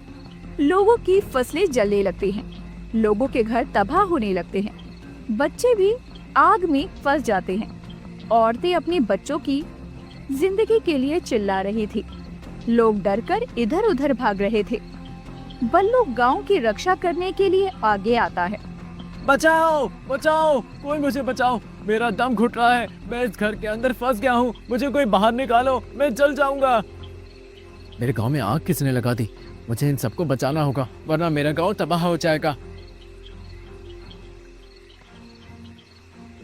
लोगों की फसलें जलने लगती हैं, लोगों के घर तबाह होने लगते हैं, बच्चे भी आग में फंस जाते हैं। औरतें अपने बच्चों की जिंदगी के लिए चिल्ला रही थी। लोग डरकर इधर उधर भाग रहे थे। बल्लू गांव की रक्षा करने के लिए आगे आता है। बचाओ बचाओ, कोई मुझे बचाओ, मेरा दम घुट रहा है, मैं इस घर के अंदर फंस गया हूँ, मुझे कोई बाहर निकालो, मैं जल जाऊंगा। मेरे गांव में आग किसने लगा दी? मुझे इन सबको बचाना होगा, वरना मेरा गांव तबाह हो जाएगा।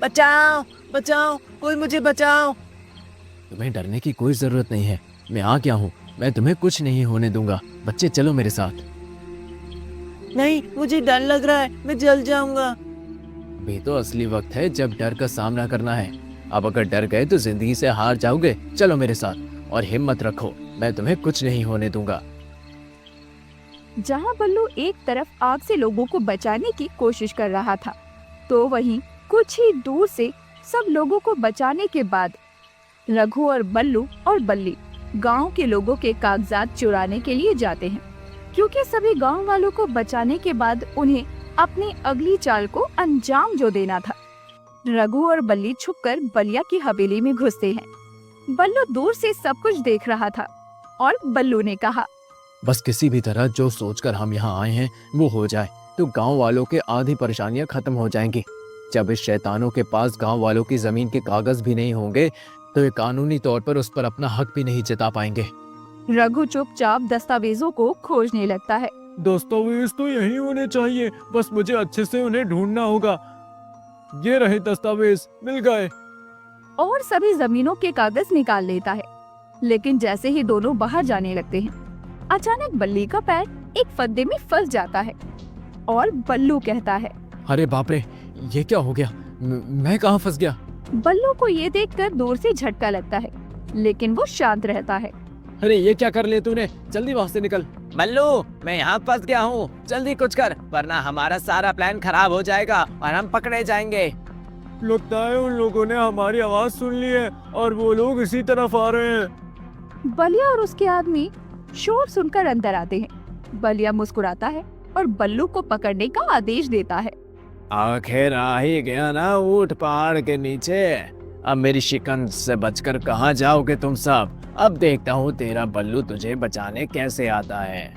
बचाओ बचाओ, कोई मुझे बचाओ। तुम्हें डरने की कोई जरूरत नहीं है, मैं आ गया हूँ, मैं तुम्हें कुछ नहीं होने दूंगा। बच्चे चलो मेरे साथ। नहीं, मुझे डर लग रहा है, मैं जल जाऊंगा। अभी तो असली वक्त है जब डर का सामना करना है। अब अगर डर गए तो जिंदगी से हार जाओगे। चलो मेरे साथ और हिम्मत रखो, मैं तुम्हें कुछ नहीं होने दूंगा। जहां बल्लू एक तरफ आग से लोगों को बचाने की कोशिश कर रहा था, तो वहीं कुछ ही दूर से सब लोगों को बचाने के बाद रघु और बल्लू और बल्ली गांव के लोगों के कागजात चुराने के लिए जाते हैं, क्योंकि सभी गांव वालों को बचाने के बाद उन्हें अपनी अगली चाल को अंजाम जो देना था। रघु और बल्ली छुपकर बलिया की हवेली में घुसते हैं। बल्लू दूर से सब कुछ देख रहा था और बल्लू ने कहा, बस किसी भी तरह जो सोचकर हम यहाँ आए हैं वो हो जाए तो गांव वालों के आधी परेशानियां खत्म हो जाएंगी। जब इस शैतानों के पास गांव वालों की जमीन के कागज भी नहीं होंगे तो ये कानूनी तौर पर उस पर अपना हक भी नहीं जता पाएंगे। रघु चुपचाप दस्तावेजों को खोजने लगता है। दस्तावेज तो यही होने चाहिए, बस मुझे अच्छे से उन्हें ढूंढना होगा। ये रहे दस्तावेज, मिल गए। और सभी जमीनों के कागज निकाल लेता है। लेकिन जैसे ही दोनों बाहर जाने लगते हैं, अचानक बल्ली का पैर एक फद्दे में फंस जाता है और बल्लू कहता है, अरे बाप रे, ये क्या हो गया? मैं कहाँ फंस गया? बल्लू को ये देखकर दूर से झटका लगता है, लेकिन वो शांत रहता है। अरे ये क्या कर लिया तूने? जल्दी वहाँ से निकल। बल्लू, मैं यहाँ फंस गया हूँ, जल्दी कुछ कर, वरना हमारा सारा प्लान खराब हो जाएगा और हम पकड़े जाएंगे। लगता है उन लोगों ने हमारी आवाज सुन ली है और वो लोग इसी तरफ आ रहे हैं। बलिया और उसके आदमी शोर सुनकर अंदर आते हैं। बलिया मुस्कुराता है और बल्लू को पकड़ने का आदेश देता है। आखिर आ ही गया ना ऊंट पहाड़ के नीचे। अब मेरी शिकन से बचकर कहाँ जाओगे तुम सब? अब देखता हूँ तेरा बल्लू तुझे बचाने कैसे आता है।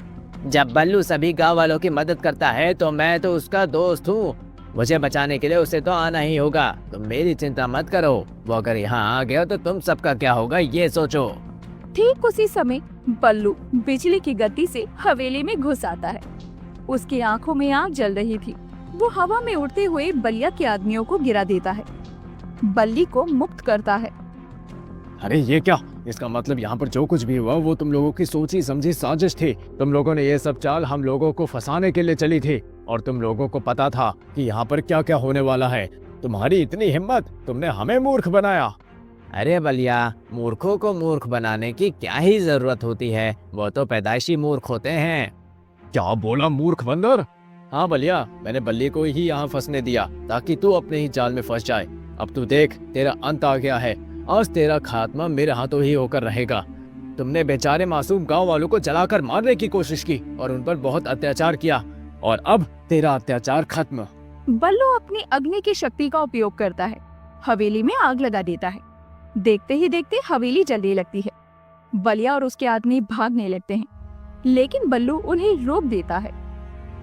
जब बल्लू सभी गांव वालों की मदद करता है तो मैं तो उसका दोस्त हूँ, मुझे बचाने के लिए उसे तो आना ही होगा। तुम मेरी चिंता मत करो, वो अगर यहाँ आ गया तो तुम सबका क्या होगा ये सोचो। ठीक उसी समय बल्लू बिजली की गति से हवेली में घुस आता है। उसकी आंखों में आग जल रही थी। वो हवा में उड़ते हुए बलिया के आदमियों को गिरा देता है, बल्ली को मुक्त करता है अरे ये क्या? इसका मतलब यहाँ पर जो कुछ भी हुआ वो तुम लोगों की सोची समझी साजिश थी। तुम लोगों ने ये सब चाल हम लोगों को फंसाने के लिए चली थी और तुम लोगों को पता था कि यहाँ पर क्या क्या होने वाला है। तुम्हारी इतनी हिम्मत, तुमने हमें मूर्ख बनाया। अरे बलिया, मूर्खों को मूर्ख बनाने की क्या ही जरूरत होती है, वो तो पैदाइशी मूर्ख होते हैं। क्या बोला मूर्ख बंदर? हाँ बलिया, मैंने बल्ली को ही यहाँ फंसने दिया ताकि तू अपने ही जाल में फंस जाए। अब तू देख, तेरा अंत आ गया है। आज तेरा खात्मा मेरे हाथों ही होकर रहेगा। तुमने बेचारे मासूम गांव वालों को जलाकर मारने की कोशिश की और उन पर बहुत अत्याचार किया और अब तेरा अत्याचार खत्म। बल्लू अपनी अग्नि की शक्ति का उपयोग करता है, हवेली में आग लगा देता है। देखते ही देखते हवेली जलने लगती है। बलिया और उसके आदमी भागने लगते हैं, लेकिन बल्लू उन्हें रोक देता है।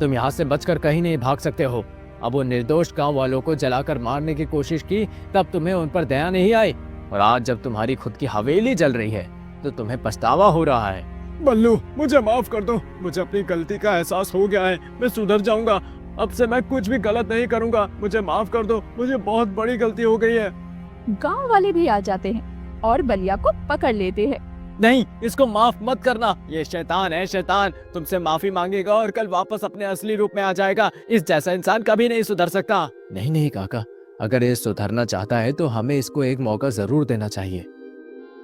तुम यहाँ से बचकर कहीं नहीं भाग सकते हो। अब वो निर्दोष गांव वालों को जलाकर मारने की कोशिश की, तब तुम्हें उन पर दया नहीं आई, और आज जब तुम्हारी खुद की हवेली जल रही है तो तुम्हें पछतावा हो रहा है। बल्लू, मुझे माफ कर दो। मुझे अपनी गलती का एहसास हो गया है। मैं सुधर जाऊंगा। अब से मैं कुछ भी गलत नहीं करूंगा। मुझे माफ कर दो। मुझे बहुत बड़ी गलती हो गई है। गांव वाले भी आ जाते हैं और बलिया को पकड़ लेते हैं। नहीं, इसको माफ मत करना। ये शैतान है, शैतान तुमसे माफी मांगेगा और कल वापस अपने असली रूप में आ जाएगा। इस जैसा इंसान कभी नहीं सुधर सकता। नहीं नहीं काका, अगर ये सुधरना चाहता है तो हमें इसको एक मौका जरूर देना चाहिए।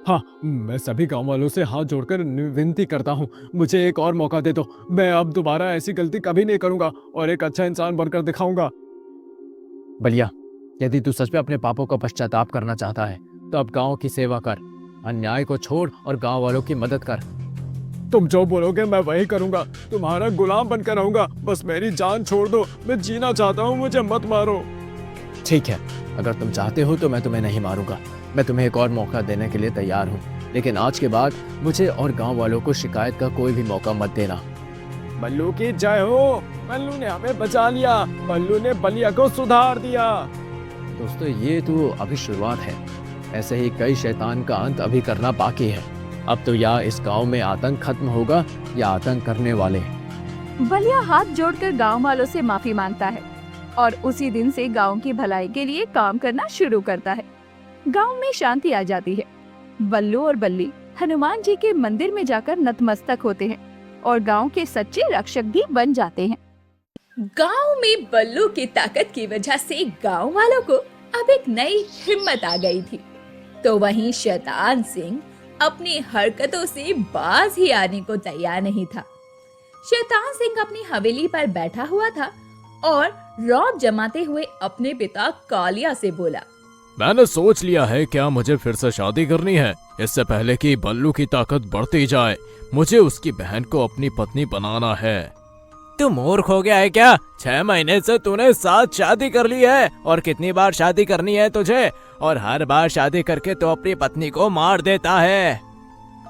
हाँ, मैं सभी गांव वालों से हाथ जोड़कर विनती करता हूँ, मुझे एक और मौका दे दो। मैं अब दोबारा ऐसी गलती कभी नहीं करूंगा और एक अच्छा इंसान बनकर दिखाऊंगा। बलिया, यदि तू सच में अपने पापों का पश्चाताप करना चाहता है तो अब गांव की सेवा कर, अन्याय को छोड़ और गांव वालों की मदद कर। तुम जो बोलोगे मैं वही करूंगा। तुम्हारा गुलाम बनकर रहूंगा। बस मेरी जान छोड़ दो। मैं जीना चाहता हूँ, मुझे मत मारो। ठीक है, अगर तुम चाहते हो तो मैं तुम्हें नहीं मारूंगा। मैं तुम्हें एक और मौका देने के लिए तैयार हूँ, लेकिन आज के बाद मुझे और गांव वालों को शिकायत का कोई भी मौका मत देना। बल्लू की जय हो। बल्लू ने हमें बचा लिया। बल्लू ने बलिया को सुधार दिया। दोस्तों, ये तो अभी शुरुआत है। ऐसे ही कई शैतान का अंत अभी करना बाकी है। अब तो या इस गांव में आतंक खत्म होगा या आतंक करने वाले। बलिया हाथ जोड़कर गांव वालों से माफी मांगता है और उसी दिन से गांव की भलाई के लिए काम करना शुरू करता है। गांव में शांति आ जाती है। बल्लू और बल्ली हनुमान जी के मंदिर में जाकर नतमस्तक होते हैं और गांव के सच्चे रक्षक भी बन जाते हैं। गांव में बल्लू की ताकत की वजह से गांव वालों को अब एक नई हिम्मत आ गई थी। तो वहीं शैतान सिंह अपनी हरकतों से बाज ही आने को तैयार नहीं था। शैतान सिंह अपनी हवेली पर बैठा हुआ था और रौब जमाते हुए अपने पिता कालिया से बोला, मैंने सोच लिया है क्या मुझे फिर से शादी करनी है। इससे पहले कि बल्लू की ताकत बढ़ती जाए, मुझे उसकी बहन को अपनी पत्नी बनाना है। तू मूर्ख हो गया है क्या? 6 महीने से तूने 7 शादी कर ली है और कितनी बार शादी करनी है तुझे? और हर बार शादी करके तो अपनी पत्नी को मार देता है।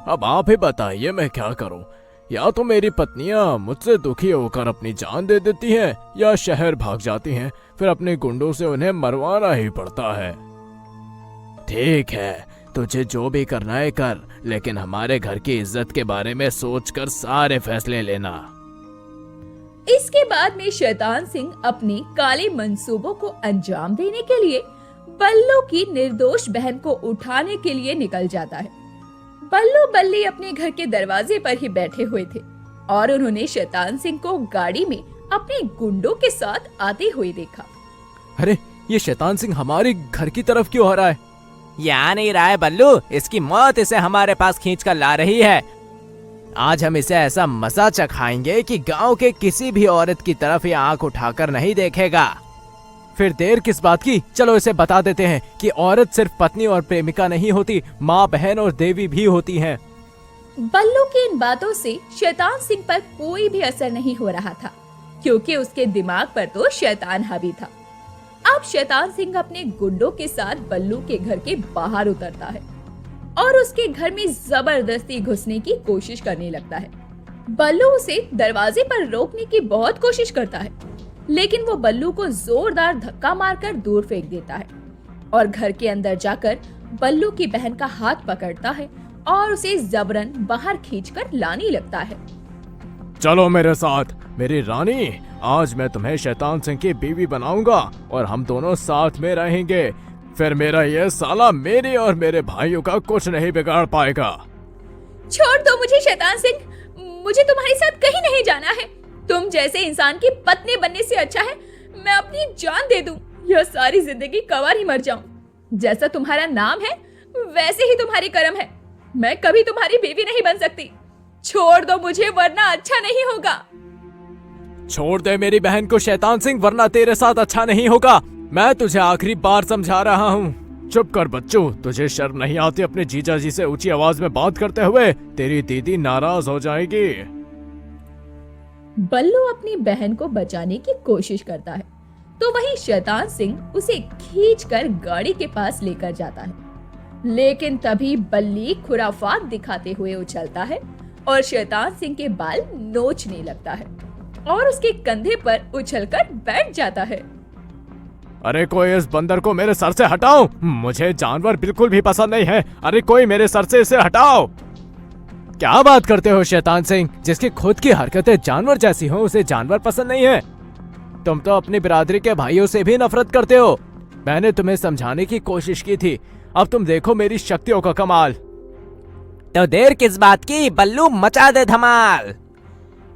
अब आप ही बताइए मैं क्या करूं? या तो मेरी पत्नियां मुझसे दुखी होकर अपनी जान दे देती हैं या शहर भाग जाती हैं, फिर अपने गुंडों से उन्हें मरवाना ही पड़ता है। ठीक है, तुझे जो भी करना है कर, लेकिन हमारे घर की इज्जत के बारे में सोचकर सारे फैसले लेना। इसके बाद में शैतान सिंह अपने काले मंसूबों को अंजाम देने के लिए बल्लू की निर्दोष बहन को उठाने के लिए निकल जाता है। बल्लू बल्ली अपने घर के दरवाजे पर ही बैठे हुए थे और उन्होंने शैतान सिंह को गाड़ी में अपने गुंडों के साथ आते हुए देखा। अरे, ये शैतान सिंह हमारे घर की तरफ क्यों आ रहा है? यहाँ नहीं रहा है बल्लू, इसकी मौत इसे हमारे पास खींच कर ला रही है। आज हम इसे ऐसा मजा चखाएंगे कि गांव के किसी भी औरत की तरफ ये आंख उठाकर नहीं देखेगा। फिर देर किस बात की, चलो इसे बता देते हैं कि औरत सिर्फ पत्नी और प्रेमिका नहीं होती, माँ, बहन और देवी भी होती हैं। बल्लू की इन बातों से शैतान सिंह पर कोई भी असर नहीं हो रहा था, क्योंकि उसके दिमाग पर तो शैतान हावी था। अब शैतान सिंह अपने गुंडों के साथ बल्लू के घर के बाहर उतरता है और उसके घर में जबरदस्ती घुसने की कोशिश करने लगता है। बल्लू उसे दरवाजे पर रोकने की बहुत कोशिश करता है, लेकिन वो बल्लू को जोरदार धक्का मारकर दूर फेंक देता है और घर के अंदर जाकर बल्लू की बहन का हाथ पकड़ता है और उसे जबरन बाहर खींचकर लाने लगता है। चलो मेरे साथ मेरी रानी, आज मैं तुम्हें शैतान सिंह की बीवी बनाऊंगा और हम दोनों साथ में रहेंगे। फिर मेरा ये साला मेरी और मेरे भाइयों का कुछ नहीं बिगाड़ पाएगा। छोड़ दो मुझे शैतान सिंह, मुझे तुम्हारे साथ कहीं नहीं जाना है। तुम जैसे इंसान की पत्नी बनने से अच्छा है मैं अपनी जान दे दूं, यह सारी जिंदगी कवार ही मर जाऊं। जैसा तुम्हारा नाम है वैसे ही तुम्हारी कर्म है। मैं कभी तुम्हारी बीवी नहीं बन सकती। छोड़ दो मुझे वरना अच्छा नहीं होगा। छोड़ दे मेरी बहन को शैतान सिंह, वरना तेरे साथ अच्छा नहीं होगा। मैं तुझे आखिरी बार समझा रहा हूँ। चुप कर बच्चों, तुझे शर्म नहीं आती अपने जीजा जी से ऊंची आवाज में बात करते हुए? तेरी दीदी नाराज हो जाएगी। बल्लू अपनी बहन को बचाने की कोशिश करता है तो वही शैतान सिंह उसे खींचकर गाड़ी के पास लेकर जाता है। लेकिन तभी बल्ली खुराफात दिखाते हुए उछलता है और शैतान सिंह के बाल नोचने लगता है और उसके कंधे पर उछलकर बैठ जाता है। अरे कोई इस बंदर को मेरे सर से हटाओ, मुझे जानवर बिल्कुल भी पसंद नहीं है। अरे कोई मेरे सर से इसे हटाओ। क्या बात करते हो शैतान सिंह, जिसकी खुद की हरकतें जानवर जैसी हो उसे जानवर पसंद नहीं है? तुम तो अपनी बिरादरी के भाइयों से भी नफरत करते हो। मैंने तुम्हें समझाने की कोशिश की थी, अब तुम देखो मेरी शक्तियों का कमाल। तो देर किस बात की, बल्लू मचा दे धमाल।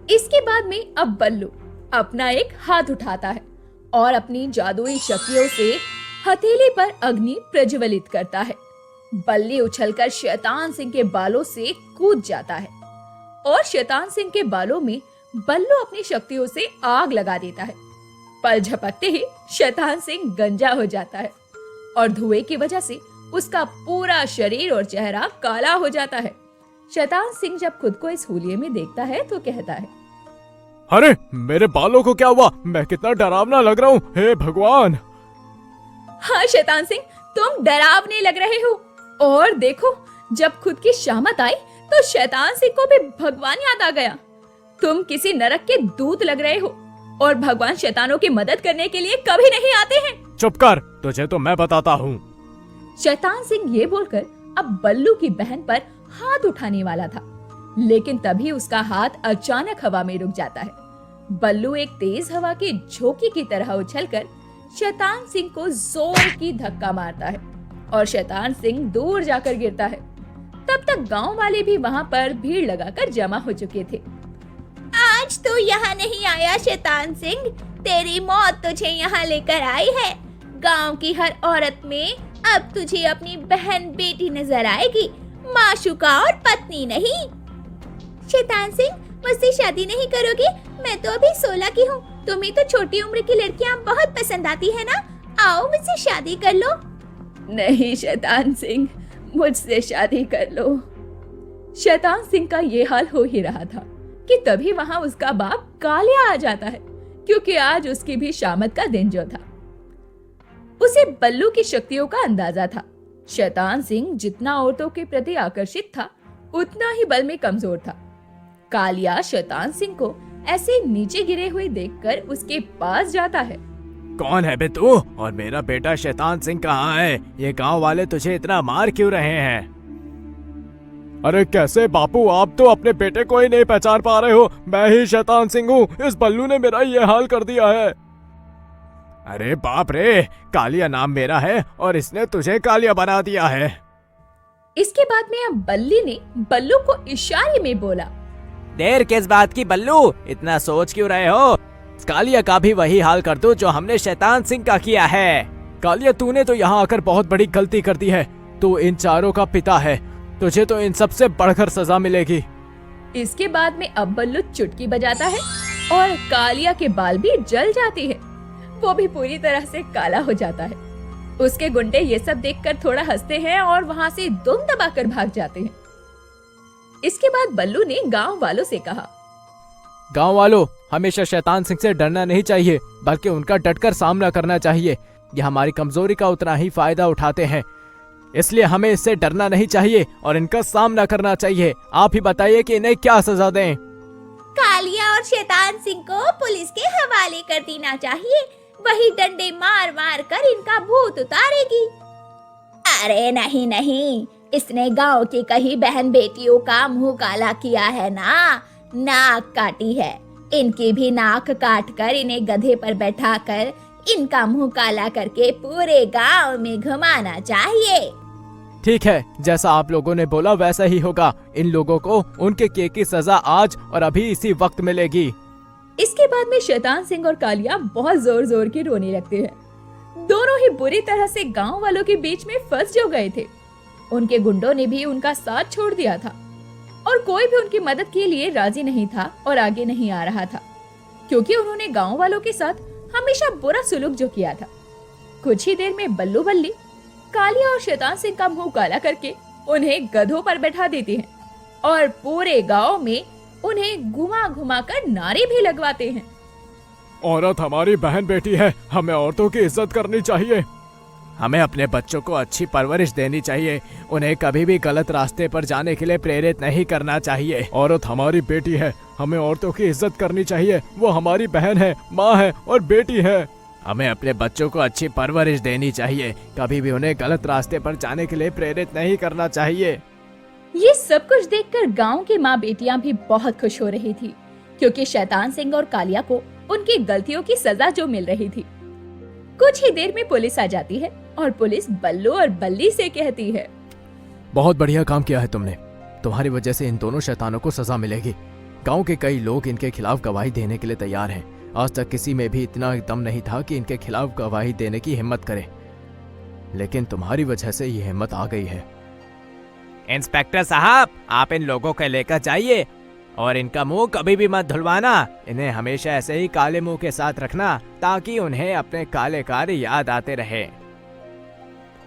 इसके बाद में अब बल्लू अपना एक हाथ उठाता है और अपनी जादुई शक्तियों से हथेली पर अग्नि प्रज्वलित करता है। बल्ली उछलकर शैतान सिंह के बालों से कूद जाता है और शैतान सिंह के बालों में बल्लू अपनी शक्तियों से आग लगा देता है। पल झपकते ही शैतान सिंह गंजा हो जाता है और धुएं की वजह से उसका पूरा शरीर और चेहरा काला हो जाता है। शैतान सिंह जब खुद को इस हुलिये में देखता है तो कहता है, अरे मेरे बालों को क्या हुआ? मैं कितना डरावना लग रहा हूँ, हे भगवान। हाँ शैतान सिंह, तुम डरावने लग रहे हो। और देखो, जब खुद की शामत आई तो शैतान सिंह को भी भगवान याद आ गया। तुम किसी नरक के दूत लग रहे हो और भगवान शैतानों की मदद करने के लिए कभी नहीं आते हैं। चुप कर, तुझे तो मैं बताता हूँ। शैतान सिंह ये बोलकर अब बल्लू की बहन पर हाथ उठाने वाला था, लेकिन तभी उसका हाथ अचानक हवा में रुक जाता है। बल्लू एक तेज हवा के झोंके की तरह उछलकर शैतान सिंह को जोर की धक्का मारता है और शैतान सिंह दूर जाकर गिरता है। तब तक गांव वाले भी वहां पर भीड़ लगाकर जमा हो चुके थे। आज तो यहाँ नहीं आया शैतान सिंह, तेरी मौत तुझे यहाँ लेकर आई है। गांव की हर औरत में अब तुझे अपनी बहन बेटी नजर आएगी, माशूका और पत्नी नहीं। शैतान सिंह, मुझसे शादी नहीं करोगे? मैं तो अभी 16 की हूँ, तुम्हें तो छोटी उम्र की लड़कियाँ बहुत पसंद आती है ना? आओ मुझसे शादी कर लो। नहीं शैतान सिंह, मुझसे शादी कर लो। शैतान सिंह का ये हाल हो ही रहा था कि तभी वहां उसका बाप कालिया आ जाता है, क्योंकि आज उसकी भी शामत का दिन जो था। उसे बल्लू की शक्तियों का अंदाजा था। शैतान सिंह जितना औरतों के प्रति आकर्षित था उतना ही बल में कमजोर था। कालिया शैतान सिंह को ऐसे नीचे गिरे हुए देखकर उसके पास जाता है। कौन है बे तू, और मेरा बेटा शैतान सिंह कहाँ है? ये गांव वाले तुझे इतना मार क्यों रहे हैं? अरे कैसे बापू, आप तो अपने बेटे को ही नहीं पहचान पा रहे हो। मैं ही शैतान सिंह हूँ, इस बल्लू ने मेरा ये हाल कर दिया है। अरे बाप रे, कालिया नाम मेरा है और इसने तुझे कालिया बना दिया है। इसके बाद में अब बल्ली ने बल्लू को इशारे में बोला, देर किस बात की बल्लू, इतना सोच क्यों रहे हो? कालिया का भी वही हाल कर दो जो हमने शैतान सिंह का किया है। कालिया, तूने तो यहाँ आकर बहुत बड़ी गलती कर दी है। तू इन चारों का पिता है, तुझे तो इन सबसे बढ़कर सजा मिलेगी। इसके बाद में अब बल्लू चुटकी बजाता है और कालिया के बाल भी जल जाते हैं। वो भी पूरी तरह से काला हो जाता है। उसके गुंडे ये सब देखकर थोड़ा हंसते हैं और वहां से दुम दबाकर भाग जाते हैं। इसके बाद बल्लू ने गांव वालों से कहा, गांव वालों, हमेशा शैतान सिंह से डरना नहीं चाहिए, बल्कि उनका डटकर सामना करना चाहिए। ये हमारी कमजोरी का उतना ही फायदा उठाते हैं, इसलिए हमें इससे डरना नहीं चाहिए और इनका सामना करना चाहिए। आप ही बताइए कि इन्हें क्या सजा दें? कालिया और शैतान सिंह को पुलिस के हवाले कर देना चाहिए, वही डंडे मार मार कर इनका भूत उतारेगी। अरे नहीं नहीं, इसने गांव की कई बहन बेटियों का मुंह काला किया है ना, नाक काटी है। इनकी भी नाक काट कर इन्हें गधे पर बैठाकर इनका मुंह काला करके पूरे गांव में घुमाना चाहिए। ठीक है, जैसा आप लोगों ने बोला वैसा ही होगा। इन लोगों को उनके केक की सजा आज और अभी इसी वक्त मिलेगी। इसके बाद में शैतान सिंह और कालिया बहुत जोर जोर के रोने लगते हैं। दोनों ही बुरी तरह से गांव वालों के बीच में फंस जो गए थे। उनके गुंडों ने भी उनका साथ छोड़ दिया था और कोई भी उनकी मदद के लिए राजी नहीं था और आगे नहीं आ रहा था, क्योंकि उन्होंने गांव वालों के साथ हमेशा बुरा सुलूक जो किया था। कुछ ही देर में बल्लू बल्ली कालिया और शैतान सिंह का मुंह काला करके उन्हें गधों पर बैठा देते हैं और पूरे गांव में उन्हें घुमा घुमा कर नारे भी लगवाते हैं। औरत हमारी बहन बेटी है, हमें औरतों की इज्जत करनी चाहिए। हमें अपने बच्चों को अच्छी परवरिश देनी चाहिए। उन्हें कभी भी गलत रास्ते पर जाने के लिए प्रेरित नहीं करना चाहिए। औरत हमारी बेटी है, हमें औरतों की इज्जत करनी चाहिए। वो हमारी बहन है, माँ है और बेटी है। हमें अपने बच्चों को अच्छी परवरिश देनी चाहिए। कभी भी उन्हें गलत रास्ते पर जाने के लिए प्रेरित नहीं करना चाहिए। ये सब कुछ देखकर गांव की माँ बेटियां भी बहुत खुश हो रही थी, क्योंकि शैतान सिंह और कालिया को उनकी गलतियों की सजा जो मिल रही थी। कुछ ही देर में पुलिस आ जाती है और पुलिस बल्लू और बल्ली से कहती है, बहुत बढ़िया काम किया है तुमने। तुम्हारी वजह से इन दोनों शैतानों को सजा मिलेगी। गांव के कई लोग इनके खिलाफ गवाही देने के लिए तैयार हैं। आज तक किसी में भी इतना दम नहीं था कि इनके खिलाफ गवाही देने की हिम्मत करे, लेकिन तुम्हारी वजह से ये हिम्मत आ गई है। इंस्पेक्टर साहब, आप इन लोगों को लेकर जाइए और इनका मुंह कभी भी मत धुलवाना। इन्हें हमेशा ऐसे ही काले मुंह के साथ रखना ताकि उन्हें अपने काले कार्य याद आते रहे।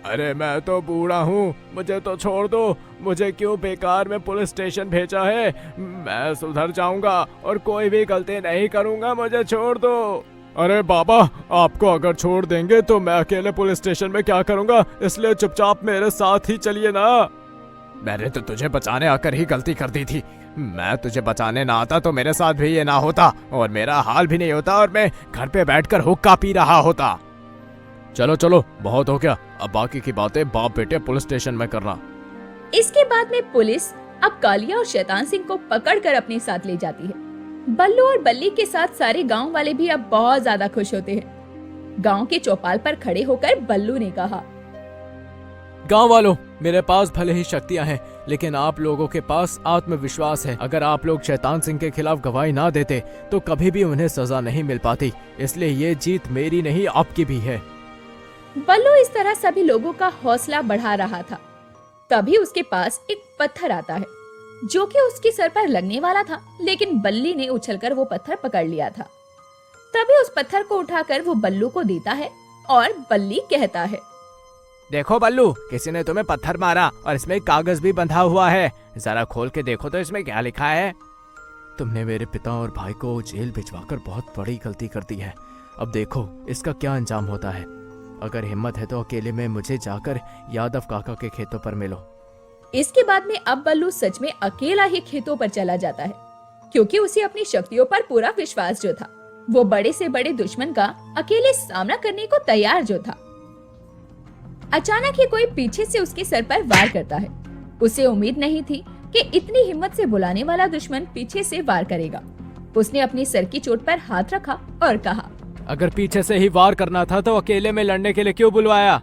अरे मैं तो बूढ़ा हूँ, मुझे तो छोड़ दो। मुझे क्यों बेकार में पुलिस स्टेशन भेजा है? मैं सुधर जाऊंगा और कोई भी गलती नहीं करूंगा, मुझे छोड़ दो। अरे बाबा, आपको अगर छोड़ देंगे तो मैं अकेले पुलिस स्टेशन में क्या करूंगा, इसलिए चुपचाप मेरे साथ ही चलिए ना। मैंने तो तुझे बचाने आकर ही गलती कर दी थी। मैं तुझे बचाने ना आता तो मेरे साथ भी ये ना होता और मेरा हाल भी नहीं होता और मैं घर पे बैठकर हुक्का पी रहा होता। चलो चलो, बहुत हो गया। अब बाकी की बातें बाप बेटे पुलिस स्टेशन में करना। इसके बाद में पुलिस अब कालिया और शैतान सिंह को पकड़कर अपने साथ ले जाती है। बल्लू और बल्ली के साथ सारे गांव वाले भी अब बहुत ज्यादा खुश होते हैं। गांव के चौपाल पर खड़े होकर बल्लू ने कहा, गांव वालों, मेरे पास भले ही शक्तियां हैं, लेकिन आप लोगों के पास आत्मविश्वास है। अगर आप लोग शैतान सिंह के खिलाफ गवाही ना देते तो कभी भी उन्हें सजा नहीं मिल पाती। इसलिए ये जीत मेरी नहीं, आपकी भी है। बल्लू इस तरह सभी लोगों का हौसला बढ़ा रहा था। तभी उसके पास एक पत्थर आता है जो कि उसके सर पर लगने वाला था, लेकिन बल्ली ने उछलकर वो पत्थर पकड़ लिया था। तभी उस पत्थर को उठाकर वो बल्लू को देता है और बल्ली कहता है, देखो बल्लू, किसी ने तुम्हें पत्थर मारा और इसमें कागज भी बंधा हुआ है। जरा खोल के देखो तो इसमें क्या लिखा है। तुमने मेरे पिता और भाई को जेल भिजवाकर बहुत बड़ी गलती कर दी है। अब देखो इसका क्या अंजाम होता है। अगर हिम्मत है तो अकेले में मुझे जाकर यादव काका के खेतों पर मिलो। इसके बाद में अब बल्लू सच में अकेला ही खेतों पर चला जाता है, क्योंकि उसे अपनी शक्तियों पर पूरा विश्वास जो था। वो बड़े से बड़े दुश्मन का अकेले सामना करने को तैयार जो था। अचानक ही कोई पीछे से उसके सर पर वार करता है। उसे उम्मीद नहीं थी कि इतनी हिम्मत से बुलाने वाला दुश्मन पीछे से वार करेगा। उसने अपने सर की चोट पर हाथ रखा और कहा, अगर पीछे से ही वार करना था तो अकेले में लड़ने के लिए क्यों बुलवाया?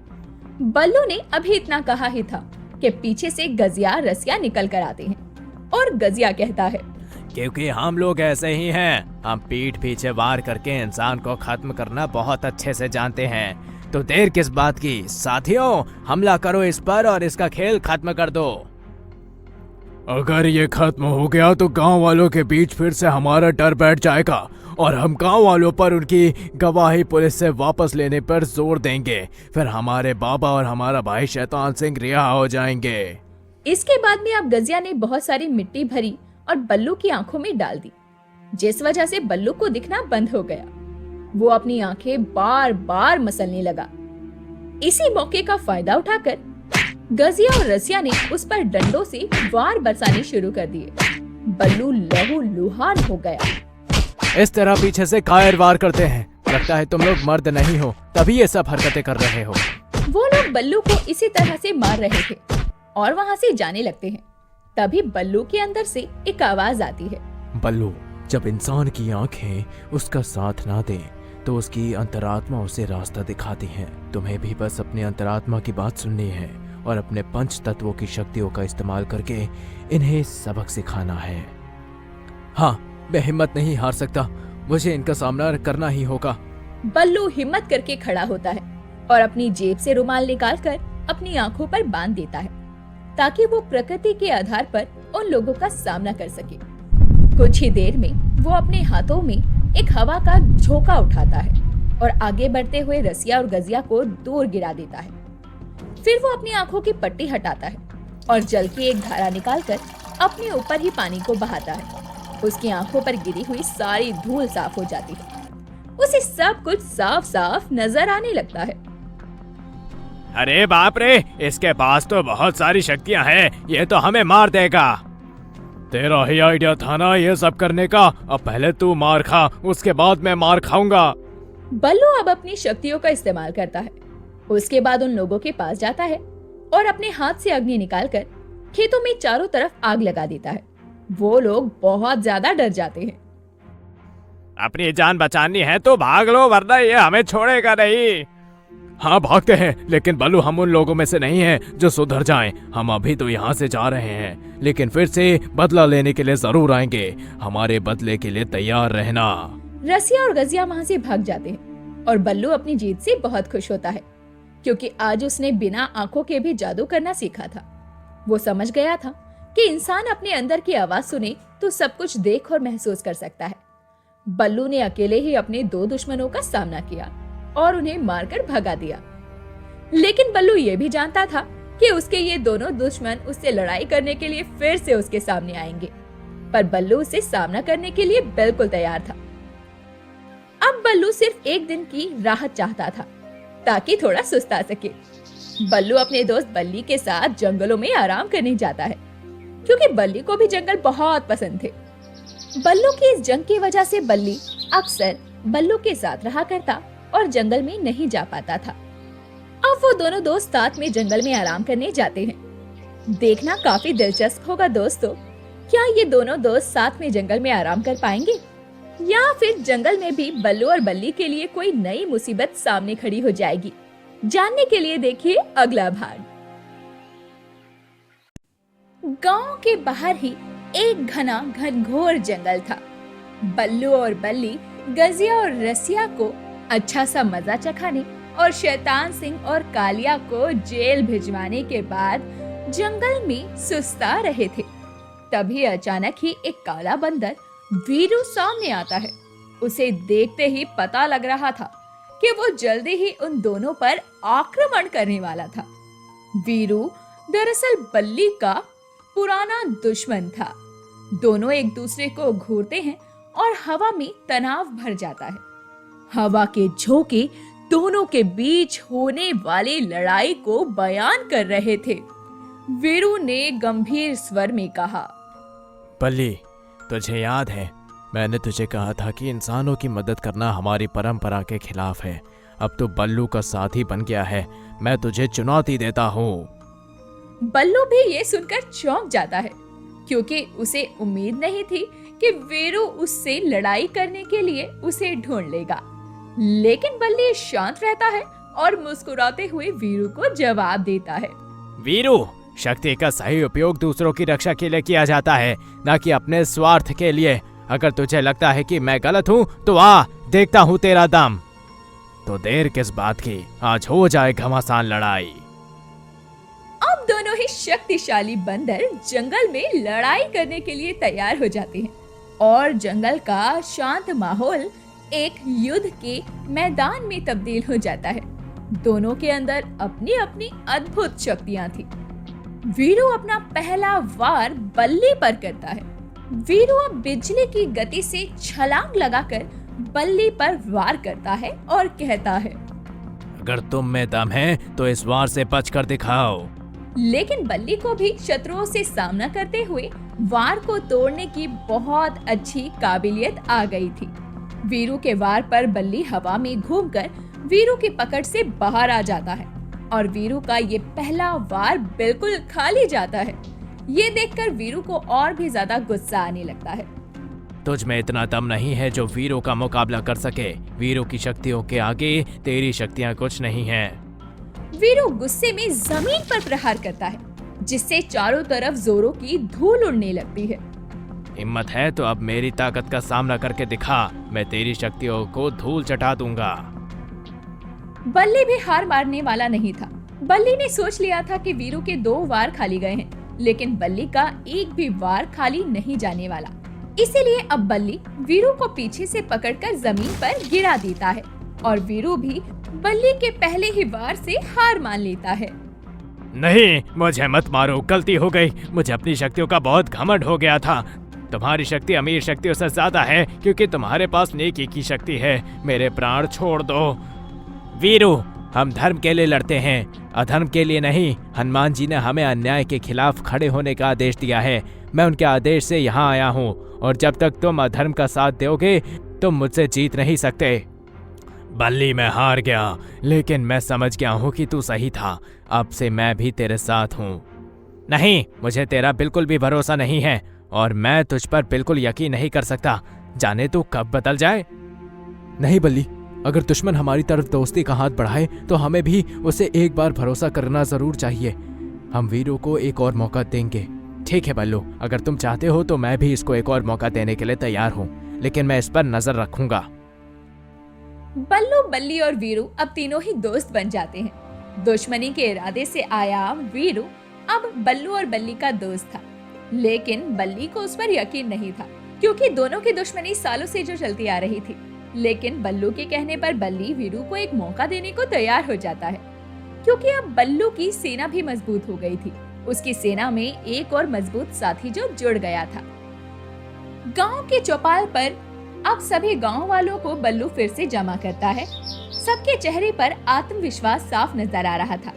बल्लू ने अभी इतना कहा ही था कि पीछे से गजिया रसिया निकल कर आते हैं और गजिया कहता है, क्योंकि हम लोग ऐसे ही हैं। हम पीठ पीछे वार करके इंसान को खत्म करना बहुत अच्छे से जानते हैं। तो देर किस बात की? साथियों, हमला करो इस पर और इसका खेल खत्म कर दो। अगर ये खत्म हो गया तो गांव वालों के बीच फिर से हमारा डर बैठ जाएगा और हम गांव वालों पर उनकी गवाही पुलिस से वापस लेने पर जोर देंगे। फिर हमारे बाबा और हमारा भाई शैतान सिंह रिहा हो जाएंगे। इसके बाद में अब गजिया ने बहुत सारी मिट्टी भरी और बल्लू की आंखों में डाल दी, जिस वजह से बल्लू को दिखना बंद हो गया। वो अपनी आंखें बार बार मसलने लगा। इसी मौके का फायदा उठाकर गजिया और रसिया ने उस पर डंडों से वार बरसाने शुरू कर दिए। बल्लू लहू लुहान हो गया। इस तरह पीछे से कायर वार करते हैं। लगता है तुम लोग मर्द नहीं हो, तभी ये सब हरकतें कर रहे हो। वो लोग बल्लू को इसी तरह से मार रहे थे और वहाँ से जाने लगते हैं। तभी बल्लू के अंदर से एक आवाज आती है, बल्लू, जब इंसान की आंखें उसका साथ ना दें तो उसकी अंतरात्मा उसे रास्ता दिखाती है। तुम्हें भी बस अपनी अंतरात्मा की बात सुननी है और अपने पंच तत्वों की शक्तियों का इस्तेमाल करके इन्हें सबक सिखाना है। हाँ, मैं हिम्मत नहीं हार सकता, मुझे इनका सामना करना ही होगा। बल्लू हिम्मत करके खड़ा होता है और अपनी जेब से रुमाल निकालकर अपनी आंखों पर बांध देता है ताकि वो प्रकृति के आधार पर उन लोगों का सामना कर सके। कुछ ही देर में वो अपने हाथों में एक हवा का झोंका उठाता है और आगे बढ़ते हुए रसिया और गजिया को दूर गिरा देता है। फिर वो अपनी आंखों की पट्टी हटाता है और जल की एक धारा निकालकर अपने ऊपर ही पानी को बहाता है। उसकी आंखों पर गिरी हुई सारी धूल साफ हो जाती है। उसे सब कुछ साफ साफ नजर आने लगता है। अरे बाप रे, इसके पास तो बहुत सारी शक्तियां हैं, ये तो हमें मार देगा। तेरा ही आइडिया था ना ये सब करने का, अब पहले तू मार खा, उसके बाद मैं मार खाऊंगा। बल्लू अब अपनी शक्तियों का इस्तेमाल करता है। उसके बाद उन लोगों के पास जाता है और अपने हाथ से अग्नि निकालकर खेतों में चारों तरफ आग लगा देता है। वो लोग बहुत ज्यादा डर जाते हैं। अपनी जान बचानी है तो भाग लो, वरना ये हमें छोड़ेगा नहीं। हाँ भागते हैं, लेकिन बल्लू हम उन लोगों में से नहीं हैं जो सुधर जाएं। हम अभी तो यहाँ से जा रहे हैं, लेकिन फिर से बदला लेने के लिए जरूर आएंगे। हमारे बदले के लिए तैयार रहना। रसिया और गजिया वहाँ से भाग जाते हैं और बल्लू अपनी जीत से बहुत खुश होता है क्योंकि आज उसने बिना आंखों के भी जादू करना सीखा था। वो समझ गया था कि इंसान अपने अंदर की आवाज सुने तो सब कुछ देख और महसूस कर सकता है। बल्लू ने अकेले ही अपने 2 दुश्मनों का सामना किया और उन्हें मारकर भगा दिया। लेकिन बल्लू ये भी जानता था कि उसके ये दोनों दुश्मन उससे लड़ाई करने के लिए फिर से उसके सामने आएंगे, पर बल्लू उसे सामना करने के लिए बिल्कुल तैयार था। अब बल्लू सिर्फ एक दिन की राहत चाहता था ताकि थोड़ा सुस्ता सके। बल्लू अपने दोस्त बल्ली के साथ जंगलों में आराम करने जाता है क्योंकि बल्ली को भी जंगल बहुत पसंद थे। बल्लू की इस जंग की वजह से बल्ली अक्सर बल्लू के साथ रहा करता और जंगल में नहीं जा पाता था। अब वो दोनों दोस्त साथ में जंगल में आराम करने जाते हैं। देखना काफी दिलचस्प होगा दोस्तों, क्या ये दोनों दोस्त साथ में जंगल में आराम कर पाएंगे या फिर जंगल में भी बल्लू और बल्ली के लिए कोई नई मुसीबत सामने खड़ी हो जाएगी। जानने के लिए देखिए अगला भाग। गांव के बाहर ही एक घना घनघोर जंगल था। बल्लू और बल्ली गजिया और रसिया को अच्छा सा मजा चखाने और शैतान सिंह और कालिया को जेल भिजवाने के बाद जंगल में सुस्ता रहे थे। तभी अचानक ही एक काला बंदर वीरू सामने आता है। उसे देखते ही पता लग रहा था कि वो जल्दी ही उन दोनों पर आक्रमण करने वाला था। वीरू दरअसल बल्ली का पुराना दुश्मन था। दोनों एक दूसरे को घूरते हैं और हवा में तनाव भर जाता है। हवा के झोंके दोनों के बीच होने वाली लड़ाई को बयान कर रहे थे। वीरू ने गंभीर स्वर में कहा, बल्ली, तुझे याद है मैंने तुझे कहा था कि इंसानों की मदद करना हमारी परंपरा के खिलाफ है। अब तो बल्लू का साथी बन गया है, मैं तुझे चुनौती देता हूँ। बल्लू भी ये सुनकर चौंक जाता है क्योंकि उसे उम्मीद नहीं थी कि वीरू उससे लड़ाई करने के लिए उसे ढूंढ लेगा। लेकिन बल्ली शांत रहता है और मुस्कुराते हुए वीरू को जवाब देता है, वीरू, शक्ति का सही उपयोग दूसरों की रक्षा के लिए किया जाता है, न कि अपने स्वार्थ के लिए। अगर तुझे लगता है कि मैं गलत हूँ तो आ, देखता हूँ तेरा दम। तो देर किस बात की, आज हो जाए घमासान लड़ाई। अब दोनों ही शक्तिशाली बंदर जंगल में लड़ाई करने के लिए तैयार हो जाते हैं और जंगल का शांत माहौल एक युद्ध के मैदान में तब्दील हो जाता है। दोनों के अंदर अपनी अपनी अद्भुत शक्तियां थी। वीरू अपना पहला वार बल्ली पर करता है। वीरू अब बिजली की गति से छलांग लगाकर बल्ली पर वार करता है और कहता है, अगर तुम में दम है तो इस वार से बचकर दिखाओ। लेकिन बल्ली को भी शत्रुओं से सामना करते हुए वार को तोड़ने की बहुत अच्छी काबिलियत आ गई थी। वीरू के वार पर बल्ली हवा में घूमकर वीरू की पकड़ से बाहर आ जाता है और वीरू का ये पहला वार बिल्कुल खाली जाता है। ये देखकर वीरू को और भी ज्यादा गुस्सा आने लगता है। तुझ में इतना दम नहीं है जो वीरों का मुकाबला कर सके। वीरों की शक्तियों के आगे तेरी शक्तियां कुछ नहीं हैं। वीरू गुस्से में जमीन पर प्रहार करता है, जिससे चारों तरफ जोरों की धूल उड़ने लगती है। हिम्मत है तो अब मेरी ताकत का सामना करके दिखा, मैं तेरी शक्तियों को धूल चटा दूंगा। बल्ली भी हार मारने वाला नहीं था। बल्ली ने सोच लिया था कि वीरू के 2 वार खाली गए हैं, लेकिन बल्ली का एक भी वार खाली नहीं जाने वाला। इसीलिए अब बल्ली वीरू को पीछे से पकड़कर जमीन पर गिरा देता है और वीरू भी बल्ली के पहले ही वार से हार मान लेता है। नहीं, मुझे मत मारो, गलती हो गई। मुझे अपनी शक्तियों का बहुत घमंड हो गया था। तुम्हारी शक्ति अमीर शक्तियों से ज्यादा है, क्योंकि तुम्हारे पास नेकी की शक्ति है। मेरे प्राण छोड़ दो। वीरू, हम धर्म के लिए लड़ते हैं, अधर्म के लिए नहीं। हनुमान जी ने हमें अन्याय के खिलाफ खड़े होने का आदेश दिया है। मैं उनके आदेश से यहाँ आया हूँ, और जब तक तुम अधर्म का साथ दोगे तुम मुझसे जीत नहीं सकते। बल्ली, मैं हार गया, लेकिन मैं समझ गया हूँ कि तू सही था। अब से मैं भी तेरे साथ हूँ। नहीं, मुझे तेरा बिल्कुल भी भरोसा नहीं है, और मैं तुझ पर बिल्कुल यकीन नहीं कर सकता। जाने तू कब बदल जाए। नहीं बल्ली, अगर दुश्मन हमारी तरफ दोस्ती का हाथ बढ़ाए तो हमें भी उसे एक बार भरोसा करना जरूर चाहिए। हम वीरू को एक और मौका देंगे। ठीक है बल्लू, अगर तुम चाहते हो तो मैं भी इसको एक और मौका देने के लिए तैयार हूँ, लेकिन मैं इस पर नजर रखूंगा। बल्लू, बल्ली और वीरू अब तीनों ही दोस्त बन जाते हैं। दुश्मनी के इरादे से आया वीरू अब बल्लू और बल्ली का दोस्त था, लेकिन बल्ली को उस पर यकीन नहीं था, क्योंकि दोनों की दुश्मनी सालों से जो चलती आ रही थी। लेकिन बल्लू के कहने पर बल्ली वीरू को एक मौका देने को तैयार हो जाता है, क्योंकि अब बल्लू की सेना भी मजबूत हो गई थी। उसकी सेना में एक और मजबूत साथी जो जुड़ गया था। गांव के चौपाल पर अब सभी गांव वालों को बल्लू फिर से जमा करता है। सबके चेहरे पर आत्मविश्वास साफ नजर आ रहा था।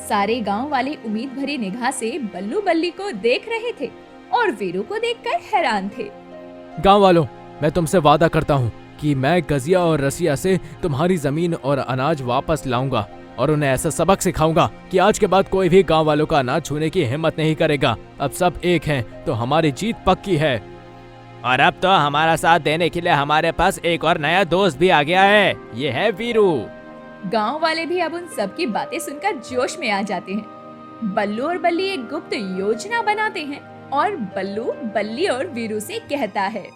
सारे गांव वाले उम्मीद भरी निगाह से बल्लू बल्ली को देख रहे थे और वीरू को देखकर हैरान थे। गांव वालों, मैं तुमसे वादा करता हूँ कि मैं गजिया और रसिया से तुम्हारी जमीन और अनाज वापस लाऊंगा, और उन्हें ऐसा सबक सिखाऊंगा कि आज के बाद कोई भी गांव वालों का अनाज छूने की हिम्मत नहीं करेगा। अब सब एक हैं, तो हमारी जीत पक्की है। और अब तो हमारा साथ देने के लिए हमारे पास एक और नया दोस्त भी आ गया है, ये है वीरू। गांव वाले भी अब उन सब की बातें सुनकर जोश में आ जाते हैं। बल्लू और बल्ली एक गुप्त योजना बनाते हैं और बल्लू बल्ली और वीरू से कहता है,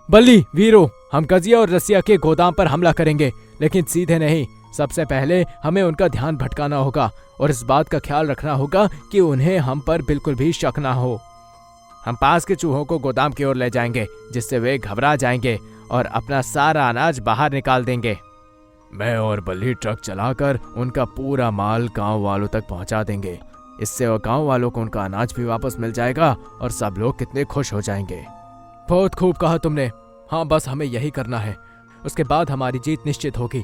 बल्ली, वीरू, हम गजिया और रसिया के गोदाम पर हमला करेंगे, लेकिन सीधे नहीं। सबसे पहले हमें उनका ध्यान भटकाना होगा और इस बात का ख्याल रखना होगा कि उन्हें हम पर बिल्कुल भी शक ना हो। हम पास के चूहों को गोदाम की ओर ले जाएंगे, जिससे वे घबरा जाएंगे और अपना सारा अनाज बाहर निकाल देंगे। मैं और बल्ली ट्रक चलाकर उनका पूरा माल गांव वालों तक पहुंचा देंगे। इससे वो गांव वालों को उनका अनाज भी वापस मिल जाएगा और सब लोग कितने खुश हो जाएंगे। बहुत खूब कहा तुमने। हाँ, बस हमें यही करना है, उसके बाद हमारी जीत निश्चित होगी।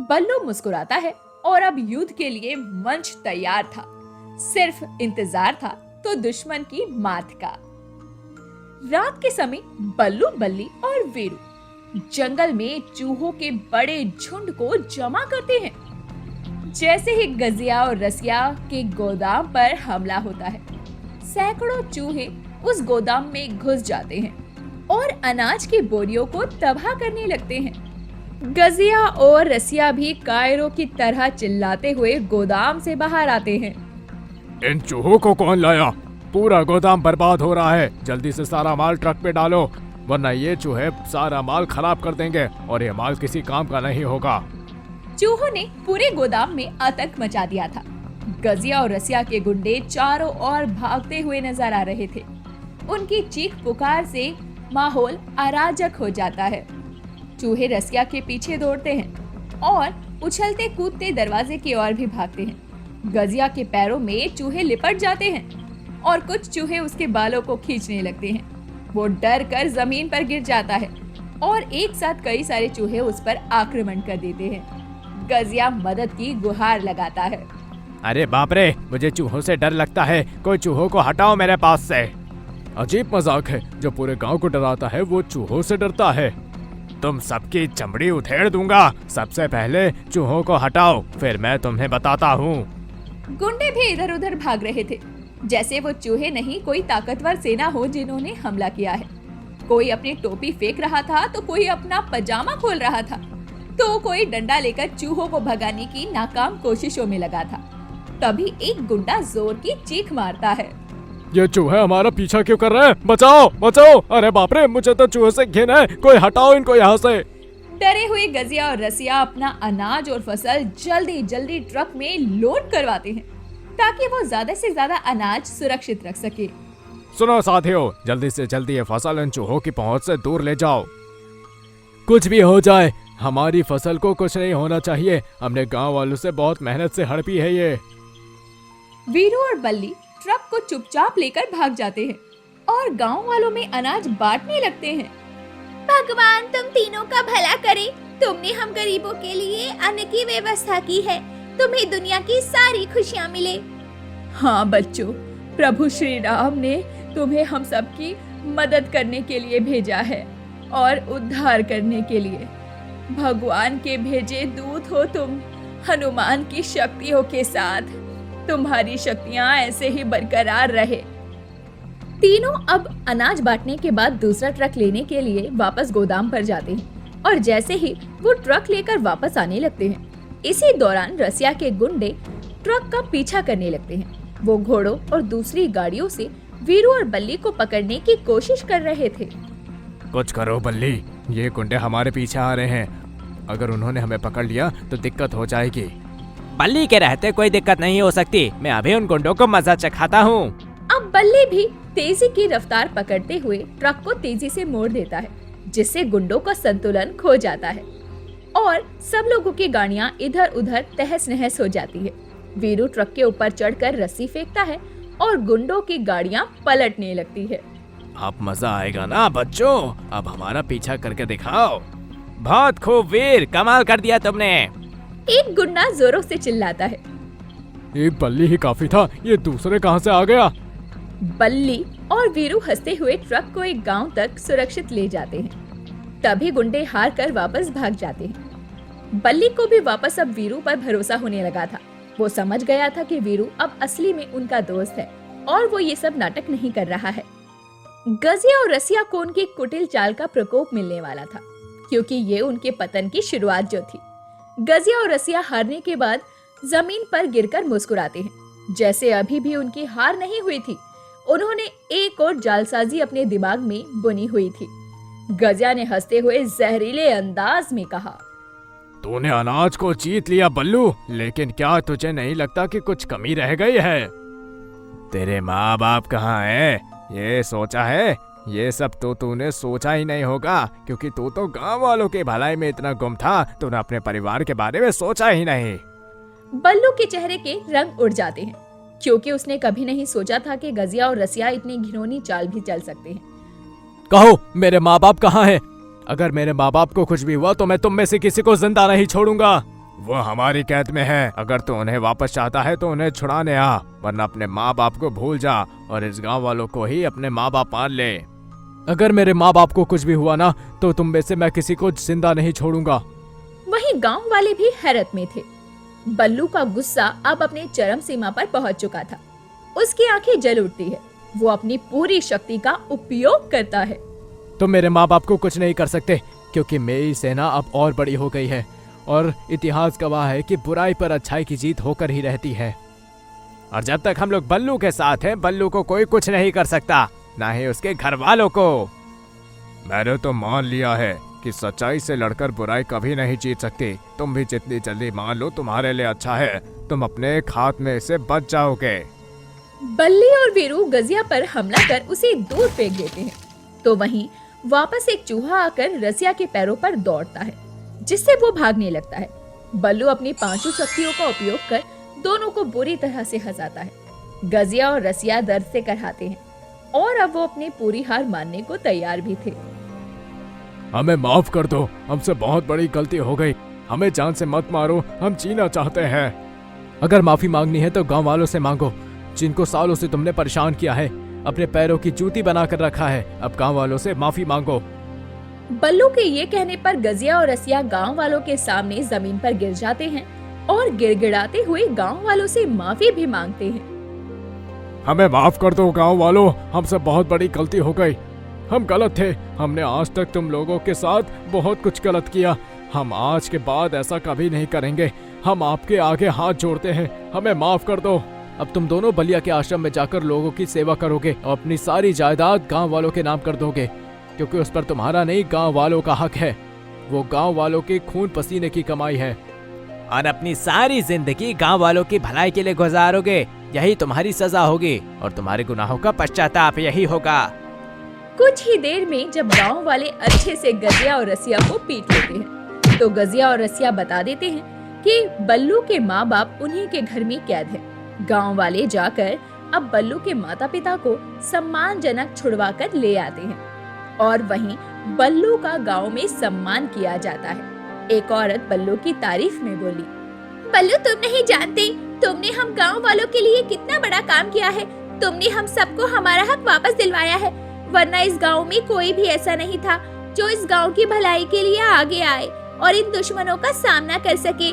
बल्लू मुस्कुराता है और अब युद्ध के लिए मंच तैयार था। सिर्फ इंतजार था तो दुश्मन की मात का। रात के समय बल्लू, बल्ली और वीरू जंगल में चूहों के बड़े झुंड को जमा करते हैं। जैसे ही गजिया और रसिया के गोदाम पर हमला होता है, सैकड़ों चूहे उस गोदाम में घुस जाते हैं और अनाज की बोरियों को तबाह करने लगते हैं। गजिया और रसिया भी कायरों की तरह चिल्लाते हुए गोदाम से बाहर आते हैं। इन चूहों को कौन लाया? पूरा गोदाम बर्बाद हो रहा है। जल्दी से सारा माल ट्रक पे डालो, वरना ये चूहे सारा माल खराब कर देंगे और ये माल किसी काम का नहीं होगा। चूहों ने पूरे गोदाम में आतंक मचा दिया था। गजिया और रसिया के गुंडे चारों ओर भागते हुए नजर आ रहे थे। उनकी चीख पुकार से माहौल अराजक हो जाता है। चूहे रसिया के पीछे दौड़ते हैं और उछलते कूदते दरवाजे की ओर भी भागते हैं। गजिया के पैरों में चूहे लिपट जाते हैं और कुछ चूहे उसके बालों को खींचने लगते हैं। वो डर कर जमीन पर गिर जाता है और एक साथ कई सारे चूहे उस पर आक्रमण कर देते हैं। गजिया मदद की गुहार लगाता है। अरे बाप रे, मुझे चूहों से डर लगता है, कोई चूहों को हटाओ मेरे पास से। अजीब मजाक है, जो पूरे गांव को डराता है वो चूहों से डरता है। तुम सबकी चमड़ी उधेड़ दूंगा। सबसे पहले चूहों को हटाओ, फिर मैं तुम्हें बताता हूँ। गुंडे भी इधर उधर भाग रहे थे, जैसे वो चूहे नहीं कोई ताकतवर सेना हो जिन्होंने हमला किया है। कोई अपनी टोपी फेंक रहा था तो कोई अपना पजामा खोल रहा था, तो कोई डंडा लेकर चूहों को भगाने की नाकाम कोशिशों में लगा था। तभी एक गुंडा जोर की चीख मारता है, ये चूहे हमारा पीछा क्यों कर रहे हैं? बचाओ बचाओ! अरे बाप रे, मुझे तो चूहे से घिन है, कोई हटाओ इनको यहाँ से। डरे हुए गजिया और रसिया अपना अनाज और फसल जल्दी जल्दी ट्रक में लोड करवाते हैं ताकि वो ज्यादा से ज्यादा अनाज सुरक्षित रख सके। सुनो साथियों, जल्दी से जल्दी ये फसल इन चूहों की पहुंच से दूर ले जाओ। कुछ भी हो जाए, हमारी फसल को कुछ नहीं होना चाहिए। हमने गांव वालों से बहुत मेहनत से हड़पी है ये। वीरू और बल्ली ट्रक को चुपचाप लेकर भाग जाते हैं और गांव वालों में अनाज बांटने लगते हैं। भगवान तुम तीनों का भला करे, तुमने हम गरीबों के लिए अन्न की व्यवस्था की है, तुम्हें दुनिया की सारी खुशियाँ मिले। हाँ बच्चों, प्रभु श्री राम ने तुम्हें हम सबकी मदद करने के लिए भेजा है और उद्धार करने के लिए। भगवान के भेजे दूत हो तुम, हनुमान की शक्तियों के साथ। तुम्हारी शक्तियाँ ऐसे ही बरकरार रहे। तीनों अब अनाज बांटने के बाद दूसरा ट्रक लेने के लिए वापस गोदाम पर जाते हैं और जैसे ही वो ट्रक लेकर वापस आने लगते हैं, इसी दौरान रसिया के गुंडे ट्रक का पीछा करने लगते हैं। वो घोड़ों और दूसरी गाड़ियों से वीरू और बल्ली को पकड़ने की कोशिश कर रहे थे। कुछ करो बल्ली, ये गुंडे हमारे पीछे आ रहे हैं। अगर उन्होंने हमें पकड़ लिया तो दिक्कत हो जाएगी। बल्ली के रहते कोई दिक्कत नहीं हो सकती। मैं अभी उन गुंडों को मजा चखाता हूँ। अब बल्ली भी तेजी की रफ्तार पकड़ते हुए ट्रक को तेजी से मोड़ देता है, जिससे गुंडों का संतुलन खो जाता है और सब लोगों की गाड़ियां इधर उधर तहस नहस हो जाती है। वीरू ट्रक के ऊपर चढ़कर रस्सी फेंकता है और गुंडों की गाड़ियां पलटने लगती है। अब मजा आएगा ना बच्चों, अब हमारा पीछा करके दिखाओ। बहुत खूब वीर, कमाल कर दिया तुमने। एक गुंडा जोरों से चिल्लाता है। एक बल्ली ही काफी था, ये दूसरे कहां से आ गया? बल्ली और वीरू हंसते हुए ट्रक को एक गांव तक सुरक्षित ले जाते हैं। तभी गुंडे हार कर वापस भाग जाते हैं। बल्ली को भी वापस अब वीरू पर भरोसा होने लगा था। वो समझ गया था कि वीरू अब असली में उनका दोस्त है और वो ये सब नाटक नहीं कर रहा है। गजिया और रसिया को उनकी कुटिल चाल का प्रकोप मिलने वाला था, क्योंकि ये उनके पतन की शुरुआत जो थी। गजिया और रसिया हारने के बाद जमीन पर गिरकर मुस्कुराते हैं, जैसे अभी भी उनकी हार नहीं हुई थी। उन्होंने एक और जालसाजी अपने दिमाग में बुनी हुई थी। गजिया ने हंसते हुए जहरीले अंदाज में कहा, तूने अनाज को जीत लिया बल्लू, लेकिन क्या तुझे नहीं लगता कि कुछ कमी रह गई है? तेरे माँ बाप कहाँ हैं? ये सोचा है? ये सब तो तूने सोचा ही नहीं होगा, क्योंकि तू तो गांव वालों के भलाई में इतना गुम था, तूने अपने परिवार के बारे में सोचा ही नहीं। बल्लू के चेहरे के रंग उड़ जाते हैं, क्योंकि उसने कभी नहीं सोचा था कि गजिया और रसिया इतनी घिनौनी चाल भी चल सकते हैं। कहो, मेरे माँ बाप कहाँ हैं? अगर मेरे माँ बाप को कुछ भी हुआ तो मैं तुम में से किसी को जिंदा नहीं छोड़ूंगा। वो हमारी कैद में है। अगर तू उन्हें वापस चाहता है तो उन्हें छुड़ाने आ, वरना अपने माँ बाप को भूल जा और इस गांव वालों को ही अपने माँ बाप मान ले। अगर मेरे माँ बाप को कुछ भी हुआ ना तो तुम में से मैं किसी को जिंदा नहीं छोड़ूंगा। वहीं गांव वाले भी हैरत में थे। बल्लू का गुस्सा अब अपने चरम सीमा पर पहुंच चुका था। उसकी आंखें जल उठती है। वो अपनी पूरी शक्ति का उपयोग करता है। तुम मेरे माँ बाप को कुछ नहीं कर सकते, क्योंकि मेरी सेना अब और बड़ी हो गई है और इतिहास गवाह है कि बुराई पर अच्छाई की जीत होकर ही रहती है। और जब तक हम लोग बल्लू के साथ हैं, बल्लू को कोई कुछ नहीं कर सकता, ना ही उसके घर वालों को। मैंने तो मान लिया है कि सच्चाई से लड़कर बुराई कभी नहीं जीत सकती। तुम भी जितनी जल्दी मान लो तुम्हारे लिए अच्छा है। तुम अपने खात्मे से बच जाओगे। बल्ली और वीरू गजिया पर हमला कर उसे दूर फेंक देते हैं। तो वहीं वापस एक चूहा आकर रसिया के पैरों पर दौड़ता है, जिससे वो भागने लगता है। बल्लू अपनी पांचों शक्तियों का उपयोग कर दोनों को बुरी तरह से हंसाता है। गजिया और रसिया दर्द से कराहते हैं और अब वो अपनी पूरी हार मानने को तैयार भी थे। हमें माफ कर दो, हमसे बहुत बड़ी गलती हो गई। हमें जान से मत मारो, हम जीना चाहते हैं। अगर माफी मांगनी है तो गांव वालों से मांगो, जिनको सालों से तुमने परेशान किया है, अपने पैरों की जूती बनाकर रखा है। अब गांव वालों से माफी मांगो। बल्लू के ये कहने पर गजिया और रसिया गांव वालों के सामने जमीन पर गिर जाते हैं और गिड़गिड़ाते हुए गांव वालों से माफी भी मांगते हैं। हमें माफ कर दो गांव वालों, हमसे बहुत बड़ी गलती हो गई। हम गलत थे। हमने आज तक तुम लोगों के साथ बहुत कुछ गलत किया। हम आज के बाद ऐसा कभी नहीं करेंगे। हम आपके आगे हाथ जोड़ते हैं, हमें माफ कर दो। अब तुम दोनों बलिया के आश्रम में जाकर लोगों की सेवा करोगे और अपनी सारी जायदाद गांव वालों के नाम कर दोगे, क्योंकि उस पर तुम्हारा नहीं गांव वालों का हक है। वो गांव वालों के खून पसीने की कमाई है। और अपनी सारी जिंदगी गांव वालों की भलाई के लिए गुजारोगे। यही तुम्हारी सजा होगी और तुम्हारे गुनाहों का पश्चाताप यही होगा। कुछ ही देर में जब गांव वाले अच्छे से गजिया और रसिया को पीट लेते हैं, तो गजिया और रसिया बता देते हैं कि बल्लू के माँ बाप उन्हीं के घर में कैद है। गांव वाले जाकर अब बल्लू के माता पिता को सम्मानजनक छुड़वा कर ले आते हैं और वहीं बल्लू का गांव में सम्मान किया जाता है। एक औरत बल्लू की तारीफ में बोली, बल्लू, तुम नहीं जानते तुमने हम गांव वालों के लिए कितना बड़ा काम किया है। तुमने हम सबको हमारा हक वापस दिलवाया है, वरना इस गांव में कोई भी ऐसा नहीं था जो इस गांव की भलाई के लिए आगे आए और इन दुश्मनों का सामना कर सके।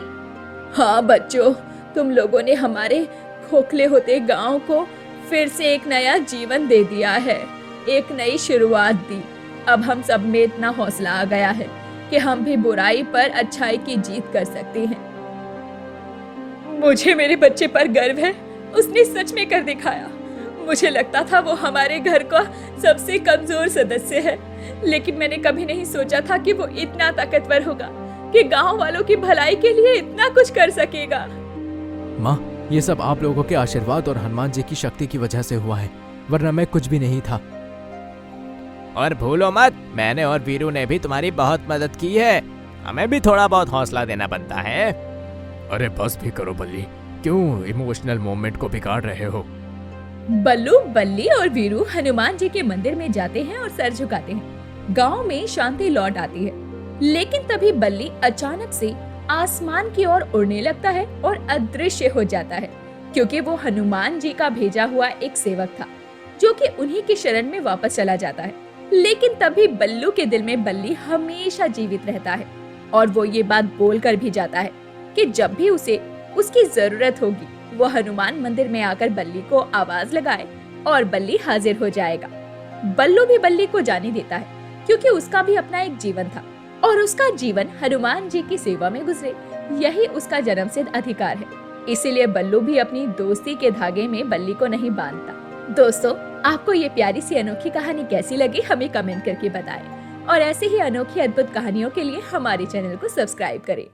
हाँ बच्चों, तुम लोगों ने हमारे खोखले होते गांव को फिर से एक नया जीवन दे दिया है, एक नई शुरुआत दी। अब हम सब में इतना हौसला आ गया है कि हम भी बुराई पर अच्छाई की जीत कर सकते हैं। मुझे मेरे बच्चे पर गर्व है, उसने सच में कर दिखाया। मुझे लगता था वो हमारे घर का सबसे कमजोर सदस्य है, लेकिन मैंने कभी नहीं सोचा था कि वो इतना ताकतवर होगा कि गांव वालों की भलाई के लिए इतना कुछ कर सकेगा। माँ, ये सब आप लोगों के आशीर्वाद और हनुमान जी की शक्ति की वजह से हुआ है, वरना मैं कुछ भी नहीं था। और भूलो मत, मैंने और वीरू ने भी तुम्हारी बहुत मदद की है। हमें भी थोड़ा बहुत हौसला देना बनता है। अरे बस भी करो बल्ली, क्यों इमोशनल मोमेंट को बिगाड़ रहे हो? बल्लू, बल्ली और वीरू हनुमान जी के मंदिर में जाते हैं और सर झुकाते हैं। गांव में शांति लौट आती है, लेकिन तभी बल्ली अचानक से आसमान की ओर उड़ने लगता है और अदृश्य हो जाता है, क्योंकि वो हनुमान जी का भेजा हुआ एक सेवक था जो कि उन्हीं की शरण में वापस चला जाता है। लेकिन तभी बल्लू के दिल में बल्ली हमेशा जीवित रहता है और वो ये बात बोलकर भी जाता है कि जब भी उसे उसकी जरूरत होगी वो हनुमान मंदिर में आकर बल्ली को आवाज लगाए और बल्ली हाजिर हो जाएगा। बल्लू भी बल्ली को जाने देता है, क्योंकि उसका भी अपना एक जीवन था और उसका जीवन हनुमान जी की सेवा में गुजरे, यही उसका जन्मसिद्ध अधिकार है। इसीलिए बल्लू भी अपनी दोस्ती के धागे में बल्ली को नहीं बांधता। दोस्तों, आपको ये प्यारी सी अनोखी कहानी कैसी लगी हमें कमेंट करके बताएं और ऐसे ही अनोखी अद्भुत कहानियों के लिए हमारे चैनल को सब्सक्राइब करें।